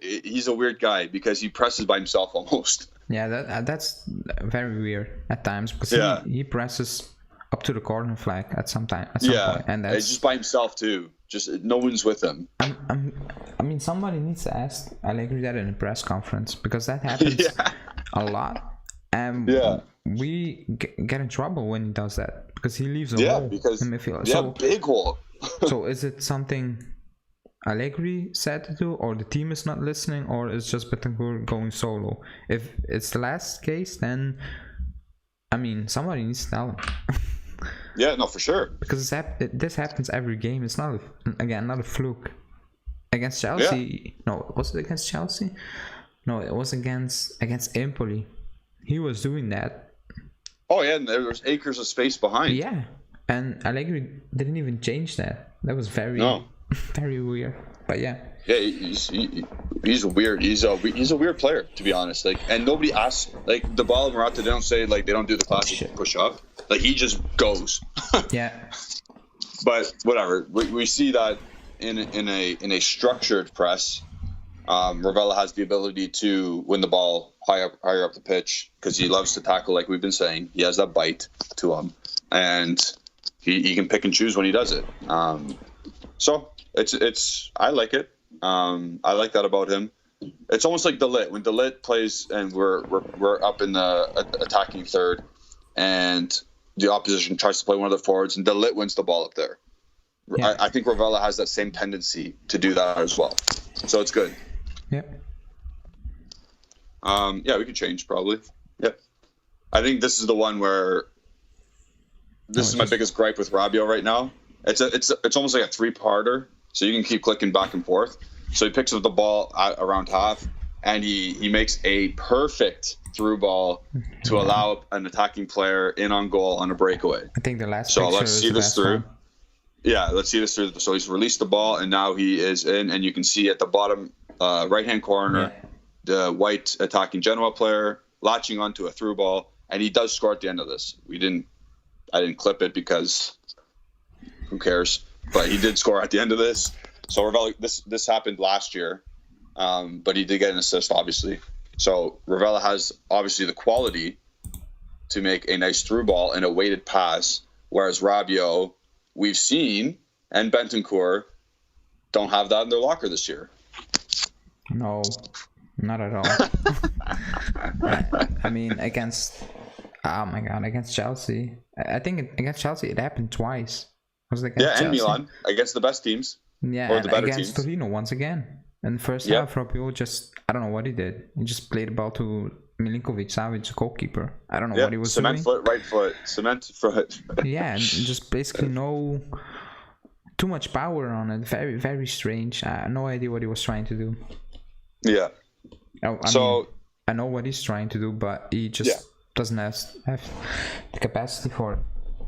S1: guy because he presses by himself almost.
S2: Yeah, that's very weird at times because he presses up to the corner flag at some point, and that's
S1: just by himself too. Just no one's with him.
S2: I mean, somebody needs to ask Allegri that in a press conference because that happens a lot, and we get in trouble when he does that because he leaves a hole in midfield.
S1: Big hole.
S2: So is it something Allegri said to do, or the team is not listening, or is just Bentancur going solo? If it's the last case, then I mean, somebody needs to tell him.
S1: Yeah, no, for sure.
S2: Because this happens every game. It's not a fluke. Against Chelsea, no, was it against Chelsea? No, it was against Empoli. He was doing that.
S1: Oh yeah, and there was acres of space behind.
S2: Yeah, and Allegri didn't even change that. That was very weird. But yeah.
S1: Yeah, he's weird. He's a weird player, to be honest. Like, and nobody asks. Like Dybala and Morata, they don't say they don't do the classic push up. Like he just goes.
S2: Yeah.
S1: But whatever. We see that in a structured press. Rovella has the ability to win the ball higher up the pitch because he loves to tackle, like we've been saying. He has that bite to him, and he can pick and choose when he does it. So it's I like it. I like that about him. It's almost like De Ligt. When De Ligt plays and we're up in the attacking third, and the opposition tries to play one of the forwards, and De Ligt wins the ball up there. Yeah. I think Rovella has that same tendency to do that as well. So it's good.
S2: Yep.
S1: Yeah, we could change probably. Yep. I think this is the one where this is my biggest gripe with Rabiot right now. It's almost like a 3-parter, so you can keep clicking back and forth. So he picks up the ball at around half, and he makes a perfect through ball to allow an attacking player in on goal on a breakaway.
S2: I think the last.
S1: So let's see this through. Yeah, let's see this through. So he's released the ball, and now he is in, and you can see at the bottom right-hand corner the white attacking Genoa player latching onto a through ball, and he does score at the end of this. I didn't clip it because who cares? But he did score at the end of this. So Rovella, this happened last year, but he did get an assist, obviously. So Rovella has obviously the quality to make a nice through ball and a weighted pass, whereas Rabiot, we've seen, and Bentancur don't have that in their locker this year.
S2: No, not at all. I mean, against Chelsea. I think against Chelsea it happened twice. Was it against Chelsea?
S1: And Milan, against the best teams.
S2: Yeah,
S1: or the better
S2: against
S1: teams.
S2: Torino once again. In the first half, Rabiot just, I don't know what he did. He just played the ball to Milinkovic-Savic, the goalkeeper. I don't know what he was doing.
S1: Cement foot, right foot. Cement foot.
S2: Yeah, and just basically too much power on it. Very, very strange. I have no idea what he was trying to do.
S1: Yeah.
S2: I mean, I know what he's trying to do, but he just doesn't have the capacity for it.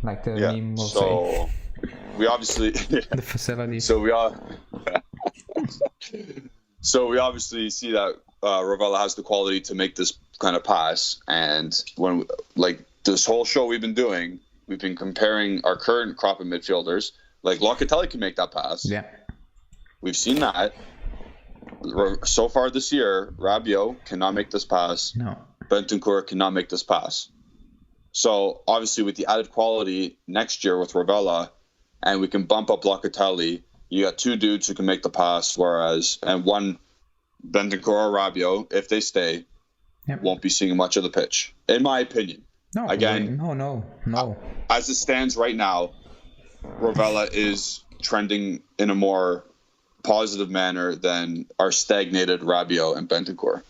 S2: Like the meme will say.
S1: We obviously
S2: the facility.
S1: So So we obviously see that Rovella has the quality to make this kind of pass, and when like this whole show we've been doing, we've been comparing our current crop of midfielders. Like Locatelli can make that pass.
S2: Yeah,
S1: we've seen that. So far this year, Rabiot cannot make this pass.
S2: No,
S1: Bentancur cannot make this pass. So obviously, with the added quality next year with Rovella, and we can bump up Locatelli. You got two dudes who can make the pass, and one Bentancur or Rabiot, if they stay, won't be seeing much of the pitch, in my opinion.
S2: No,
S1: again,
S2: no.
S1: As it stands right now, Rovella is trending in a more positive manner than our stagnated Rabiot and Bentancur.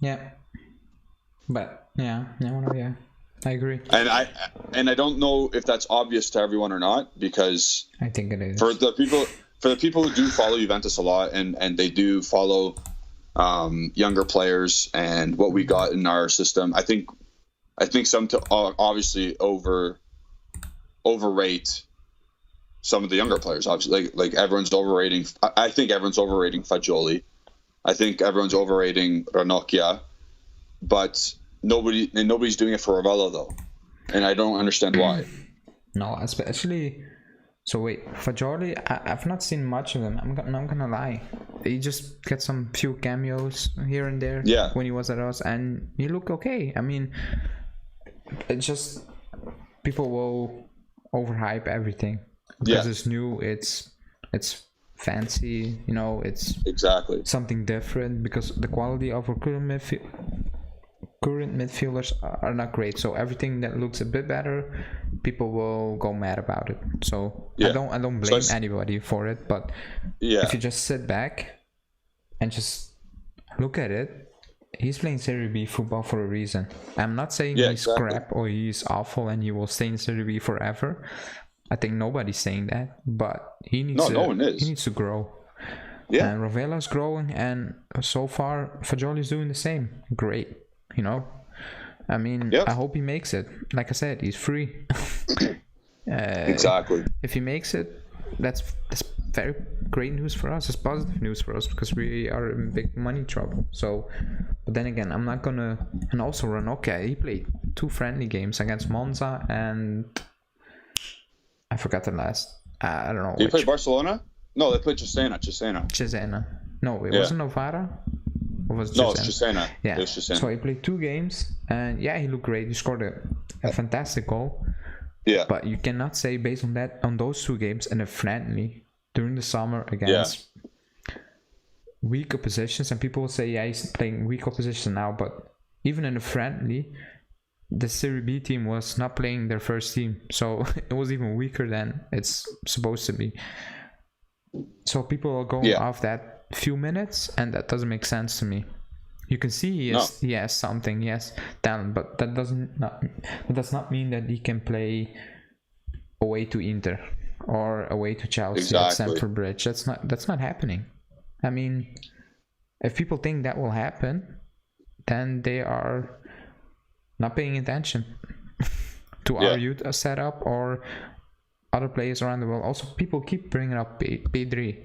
S2: Yeah, but yeah, I agree.
S1: And I don't know if that's obvious to everyone or not, because
S2: I think it is
S1: for the people who do follow Juventus a lot and they do follow younger players and what we got in our system. I think some obviously overrate some of the younger players. Obviously, like everyone's overrating. I think everyone's overrating Fagioli. I think everyone's overrating Ranocchia, but nobody's doing it for Rovella though, and I don't understand why.
S2: No, especially. So wait, Fagioli, I've not seen much of him. I'm not gonna lie. He just got some few cameos here and there.
S1: Yeah.
S2: When he was at us, and he looked okay. I mean, it's just people will overhype everything because it's new. It's fancy. It's
S1: exactly
S2: something different because the quality of our current midfielders are not great. So everything that looks a bit better, people will go mad about it. So I don't blame anybody for it, but if you just sit back and just look at it, he's playing Serie B football for a reason. I'm not saying he's crap or he's awful and he will stay in Serie B forever. I think nobody's saying that, but he needs to grow. Yeah, and Rovella's growing, and so far Fagioli's doing the same. Great. I mean, I hope he makes it. Like I said, he's free.
S1: Exactly.
S2: If he makes it, that's very great news for us. It's positive news for us because we are in big money trouble. So, but then again, I'm not gonna. And also Ranocchia, he played 2 friendly games against Monza and I forgot the last. I don't know.
S1: Did he play Barcelona? No, they played Cesena.
S2: No, it wasn't Novara.
S1: It's Cesena.
S2: Yeah.
S1: It was Cesena.
S2: So he played 2 games, and he looked great. He scored a fantastic goal.
S1: Yeah.
S2: But you cannot say based on those 2 games and a friendly during the summer against weak oppositions, and people will say he's playing weak opposition now, but even in a friendly, the Serie B team was not playing their first team, so it was even weaker than it's supposed to be. So people will go off that few minutes, and that doesn't make sense to me. You can see he has something, he has talent, but that does not mean that he can play away to Inter or away to Chelsea at Stamford Bridge. That's not happening. I mean, if people think that will happen, then they are not paying attention to our youth setup or other players around the world. Also, people keep bringing up Pedri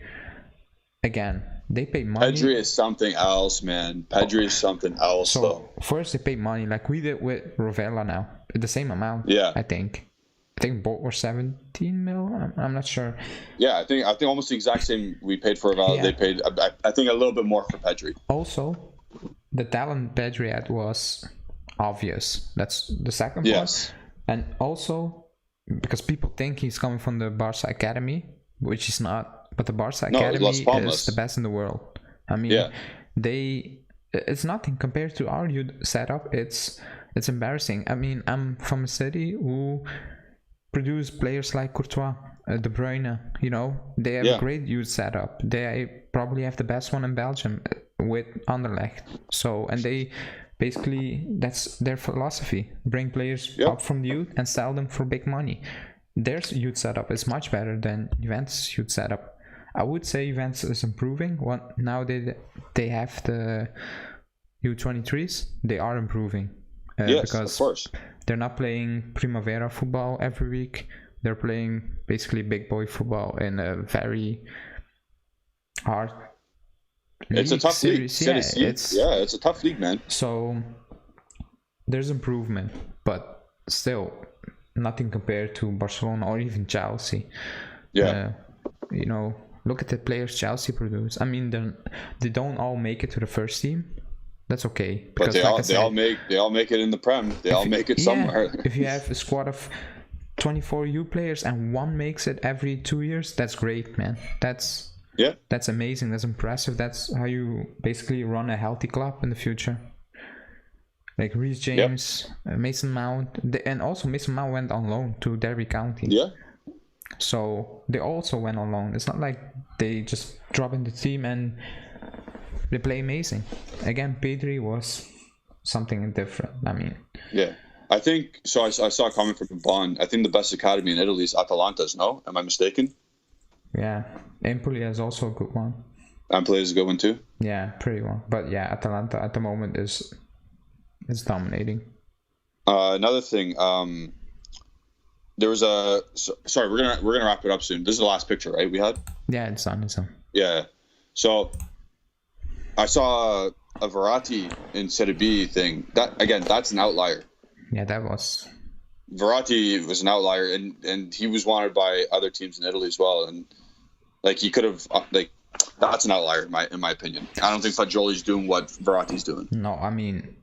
S2: again. They pay money.
S1: Pedri is something else, man. Pedri is something else. So
S2: first they pay money, like we did with Rovella now, the same amount.
S1: Yeah,
S2: I think both were 17 mil. I'm not sure.
S1: Yeah, I think almost the exact same we paid for Rovella. Yeah. They paid, I think, a little bit more for Pedri.
S2: Also, the talent Pedri had was obvious. That's the second part. And also, because people think he's coming from the Barca Academy, which is not. But the Barca Academy is the best in the world. I mean, it's nothing compared to our youth setup. It's embarrassing. I mean, I'm from a city who produce players like Courtois, De Bruyne. They have a great youth setup. They probably have the best one in Belgium with Anderlecht. So, and they basically, that's their philosophy: bring players up from the youth and sell them for big money. Their youth setup is much better than Juventus' youth setup. I would say Juventus is improving. Now they have the U23s. They are improving. Because
S1: of course.
S2: They're not playing Primavera football every week. They're playing basically big boy football in a very hard
S1: It's a tough league. It's a tough league, man.
S2: So there's improvement, but still nothing compared to Barcelona or even Chelsea.
S1: Yeah.
S2: You know, look at the players Chelsea produce. I mean, they don't all make it to the first team. That's okay.
S1: Because but they all make it in the Prem. They all make it somewhere.
S2: If you have a squad of 24 U players and one makes it every 2 years, that's great, man. That's amazing. That's impressive. That's how you basically run a healthy club in the future. Like Reece James, Mason Mount, and also Mason Mount went on loan to Derby County.
S1: Yeah.
S2: So they also went on loan. It's not like they just drop in the team and they play amazing. Again, Pedri was something different. I mean,
S1: yeah, I think so. I saw a comment from Bond. I think the best academy in Italy is Atalanta's. No, am I mistaken?
S2: Yeah, Empoli is also a good one.
S1: Empoli is a good one too.
S2: Yeah, pretty well. But yeah, Atalanta at the moment is dominating.
S1: Another thing, there was sorry, we're gonna wrap it up soon. This is the last picture, right? We had.
S2: Yeah, it's on.
S1: Yeah, so I saw a Verratti in Serie B thing. That again, that's an outlier.
S2: Yeah, that was.
S1: Verratti was an outlier, and he was wanted by other teams in Italy as well, and like he could have that's an outlier in my opinion. I don't think Fagioli's doing what Verratti's doing.
S2: No, I mean,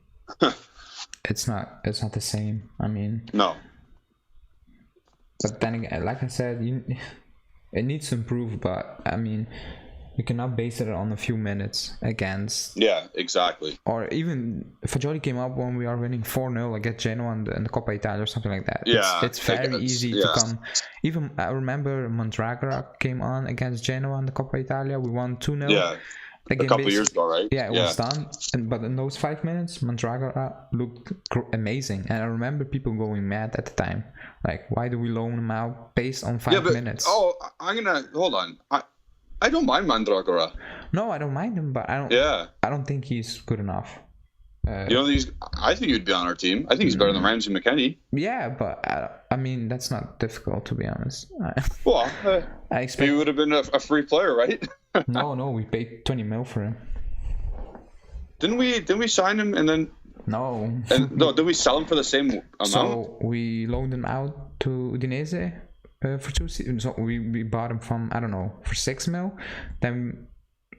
S2: it's not the same. I mean,
S1: no.
S2: But then again, like I said, it needs to improve. But I mean, you cannot base it on a few minutes against.
S1: Yeah, exactly.
S2: Or even Fagioli came up when we are winning 4-0 against Genoa in the Coppa Italia or something like that.
S1: Yeah,
S2: it's very easy to come. Even I remember Mondragora came on against Genoa in the Coppa Italia. We won 2-0.
S1: Yeah. A couple of years ago, right?
S2: Yeah, it was done. But in those 5 minutes, Mondragora looked amazing. And I remember people going mad at the time. Like, why do we loan him out based on 5 minutes?
S1: Oh, hold on. I don't mind Mondragora.
S2: No, I don't mind him, but I don't think he's good enough.
S1: I think he'd be on our team. I think he's better than Ramsey McKennie.
S2: Yeah, but I mean, that's not difficult, to be honest.
S1: Well, I expect he would have been a free player, right?
S2: No, we paid 20 mil for him.
S1: Didn't we sign him and then?
S2: No.
S1: No, did we sell him for the same amount?
S2: So we loaned him out to Udinese for 2 seasons. So we bought him from, I don't know, for 6 mil. Then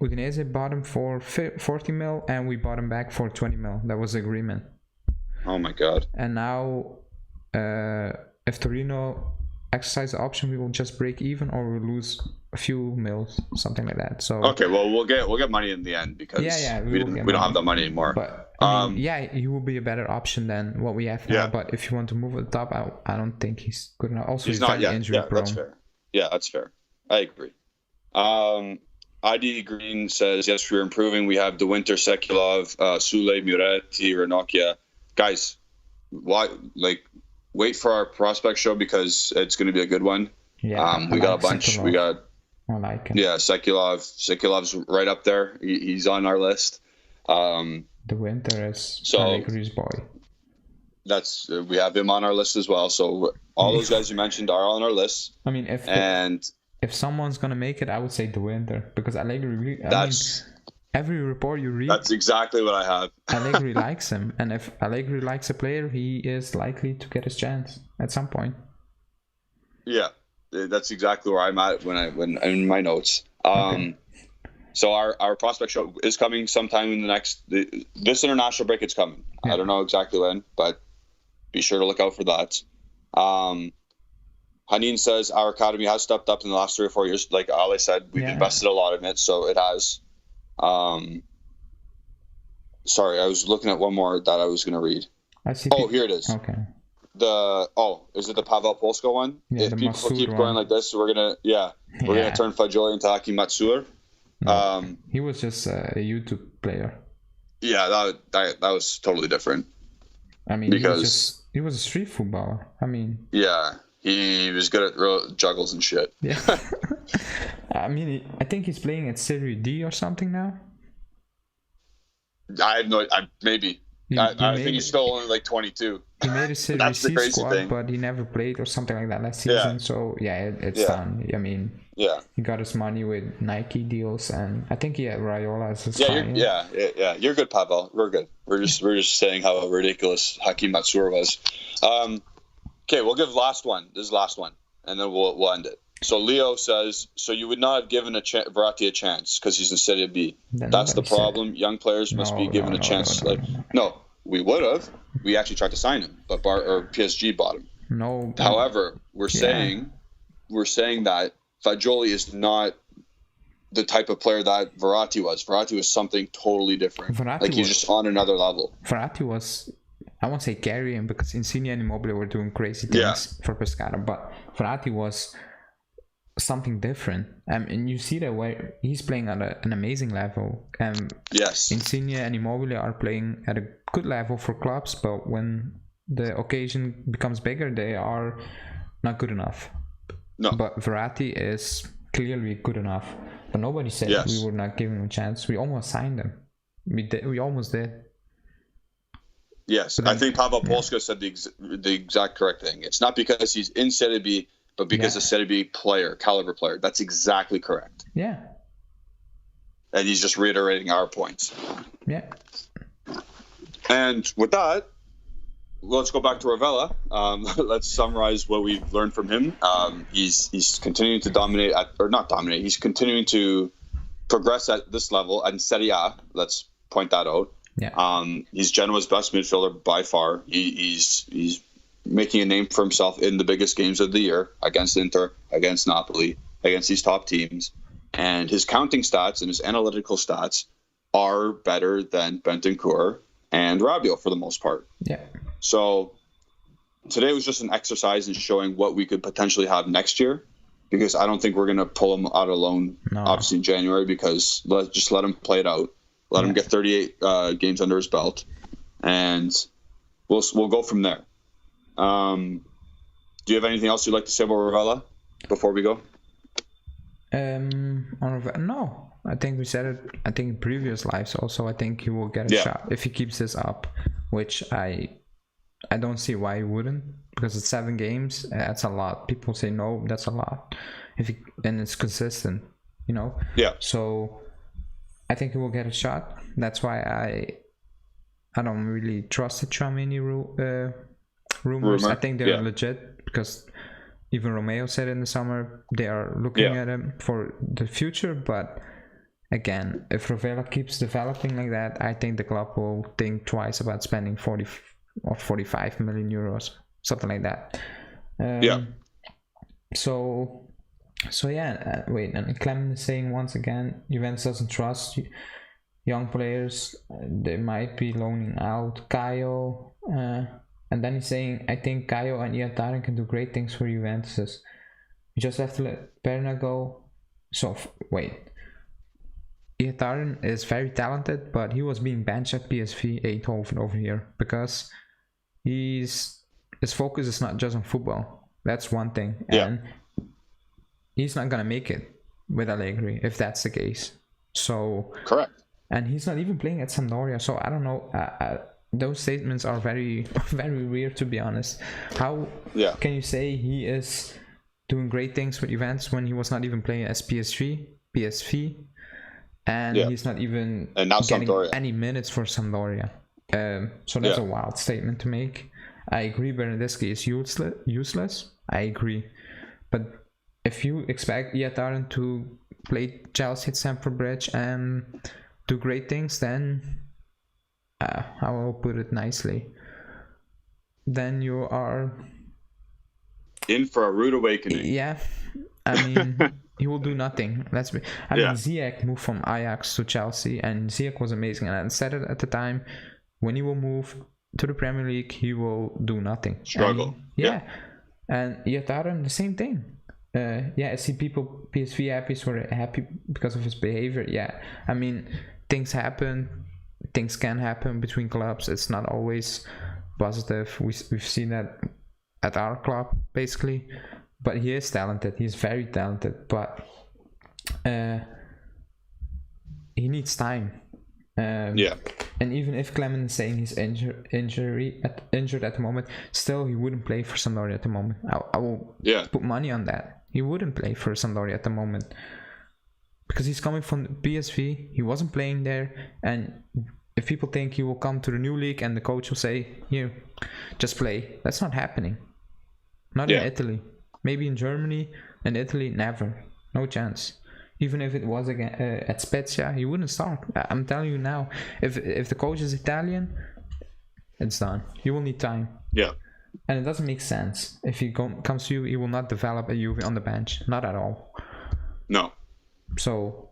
S2: Udinese bought him for 40 mil, and we bought him back for 20 mil. That was the agreement.
S1: Oh my god.
S2: And now, if Torino exercise the option, we will just break even, or we'll lose a few mils, something like that. So
S1: okay, well we'll get money in the end because we don't have that money anymore.
S2: But I mean, he will be a better option than what we have now. But if you want to move at the top, I don't think he's good enough. Also, he's not injury prone.
S1: That's fair. Yeah, that's fair. I agree. ID Green says, yes, we're improving. We have De Winter, Sekulov, Sule, Muretti, Ranocchia. Guys, wait for our prospect show because it's going to be a good one.
S2: Yeah,
S1: we got a bunch.
S2: Sekulov. I like him.
S1: Yeah, Sekulov's right up there. He's on our list.
S2: De Winter is Allegri's boy.
S1: We have him on our list as well. So all those guys you mentioned are on our list.
S2: I mean, if someone's gonna make it, I would say De Winter, because Allegri. Every report you read.
S1: That's exactly what I have.
S2: Allegri likes him, and if Allegri likes a player, he is likely to get his chance at some point.
S1: Yeah, that's exactly where I'm at when in my notes. Okay. So our prospect show is coming sometime in this international break. It's coming. Yeah. I don't know exactly when, but be sure to look out for that. Hanin says our academy has stepped up in the last 3 or 4 years. Like Ali said, we've invested a lot in it, so it has. Sorry, I was looking at one more that I was going to read. Here it is.
S2: Okay.
S1: Is it the Pavel Polsko one?
S2: Yeah,
S1: if people keep going like this, we're gonna turn Fagioli into Aki Matsur.
S2: No, he was just a YouTube player.
S1: Yeah, that was totally different.
S2: I mean, because he was a street footballer. I mean,
S1: yeah, he was good at juggles and shit.
S2: Yeah. I mean, I think he's playing at Serie D or something now.
S1: I have no. Maybe. I think he's still only like 22.
S2: He made a Serie C squad, but he never played or something like that last season. So it's done. I mean, He got his money with Nike deals, and I think he had Raiola as his client.
S1: Yeah. You're good, Pavel. We're good. We're just saying how ridiculous Hakim Mansour was. Okay, we'll give last one. This is the last one, and then we'll end it. So Leo says, so you would not have given Verratti a chance because he's in Serie B. That's the problem. Young players must be given a chance. No, we would have. We actually tried to sign him, but PSG bought him.
S2: No.
S1: However, we're saying that Fagioli is not the type of player that Verratti was. Verratti was something totally different. He's just on another level.
S2: Verratti was, I won't say carrying because Insigne and Immobile were doing crazy things for Pescara, but Verratti was something different. And you see that where he's playing at an amazing level.
S1: Yes.
S2: Insigne and Immobile are playing at a good level for clubs, but when the occasion becomes bigger, they are not good enough.
S1: No.
S2: But Verratti is clearly good enough. But nobody said we were not giving him a chance. We almost signed him. We almost did.
S1: Yes, then, I think Pavel Polska said the exact correct thing. It's not because he's in Serie B, but because a Serie B player, caliber player. That's exactly correct.
S2: Yeah.
S1: And he's just reiterating our points.
S2: Yeah.
S1: And with that, let's go back to Rovella. Let's summarize what we've learned from him. He's continuing to dominate not dominate. He's continuing to progress at this level in Serie A. Let's point that out.
S2: Yeah.
S1: He's Genoa's best midfielder by far. He's making a name for himself in the biggest games of the year against Inter, against Napoli, against these top teams. And his counting stats and his analytical stats are better than Bentancur and Rabiot for the most part.
S2: Yeah.
S1: So today was just an exercise in showing what we could potentially have next year, because I don't think we're going to pull him out alone, obviously, in January, because just let him play it out. Let him get 38 games under his belt, and we'll go from there. Do you have anything else you'd like to say about Rovella before we go?
S2: No. I think we said it. I think in previous lives also. I think he will get a shot if he keeps this up, which I don't see why he wouldn't, because it's 7 games. That's a lot. People say no, that's a lot. And it's consistent,
S1: Yeah.
S2: So I think he will get a shot. That's why I don't really trust the Tchouaméni rumors. I think they're legit, because even Romeo said in the summer they are looking at him for the future. But again, if Rovella keeps developing like that, I think the club will think twice about spending 40 or 45 million euros, something like that. Wait, and Clement is saying once again, Juventus doesn't trust young players. They might be loaning out Caio, and then he's saying, I think Caio and Iataren can do great things for Juventus. You just have to let Perna go. So wait, Iataren is very talented, but he was being benched at PSV Eindhoven over here because his focus is not just on football. That's one thing, and he's not gonna make it with Allegri if that's the case. So
S1: correct.
S2: And he's not even playing at Sampdoria, so I don't know. Those statements are very, very weird, to be honest. How can you say he is doing great things with Juventus when he was not even playing as PSV, and he's not even getting any minutes for Sampdoria? So that's a wild statement to make. I agree Bernardeschi is useless. I agree. But if you expect Iataren to play Chelsea at Stamford Bridge and do great things, then I will put it nicely, then you are
S1: in for a rude awakening.
S2: Yeah, I mean, he will do nothing. I mean, Ziyech moved from Ajax to Chelsea, and Ziyech was amazing. And I said it at the time, when he will move to the Premier League, he will do nothing.
S1: Struggle.
S2: And Iataren, the same thing. I see people PSV happy because of his behavior. I mean, things happen. Things can happen between clubs. It's not always positive. We've seen that at our club, basically. But he is talented. He's very talented. But he needs time.
S1: Yeah.
S2: And even if Clement is saying he's injured at the moment, still he wouldn't play for Sampdoria at the moment. I will put money on that. He wouldn't play for Sampdoria at the moment because he's coming from PSV. He wasn't playing there, and if people think he will come to the new league and the coach will say, "You just play," that's not happening. Not in Italy. Maybe in Germany and Italy, never. No chance. Even if it was again at Spezia, he wouldn't start. I'm telling you now, if the coach is Italian, it's done. You will need time.
S1: Yeah.
S2: And it doesn't make sense. If he comes to you, he will not develop a Juve on the bench. Not at all.
S1: No.
S2: So,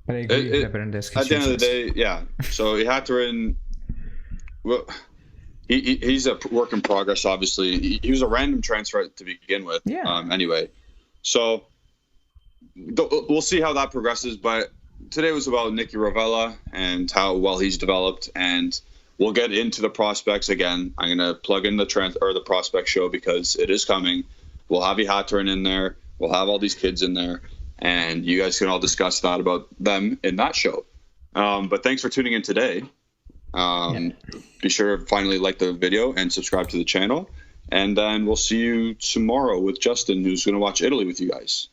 S2: but I agree with in this case.
S1: At the end of the day, yeah. So Ihattaren, well, he's a work in progress, obviously. He was a random transfer to begin with.
S2: Yeah.
S1: Anyway, so we'll see how that progresses. But today was about Nicky Rovella and how well he's developed, and we'll get into the prospects again. I'm gonna plug in the prospect show because it is coming. We'll have Ihattaren in there. We'll have all these kids in there, and you guys can all discuss that about them in that show. But thanks for tuning in today. Be sure to finally like the video and subscribe to the channel. And then we'll see you tomorrow with Justin, who's going to watch Italy with you guys,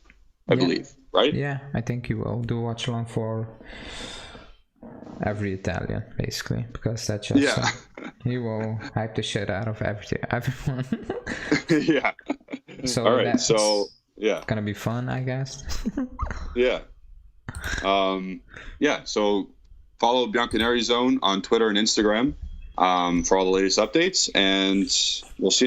S1: I believe, right?
S2: Yeah, I think you will do watch along for every Italian, basically, because that's just he will hype the shit out of everyone.
S1: Yeah.
S2: So
S1: all right. So
S2: gonna be fun, I guess.
S1: Yeah. So follow Bianconeri Zone on Twitter and Instagram for all the latest updates, and we'll see you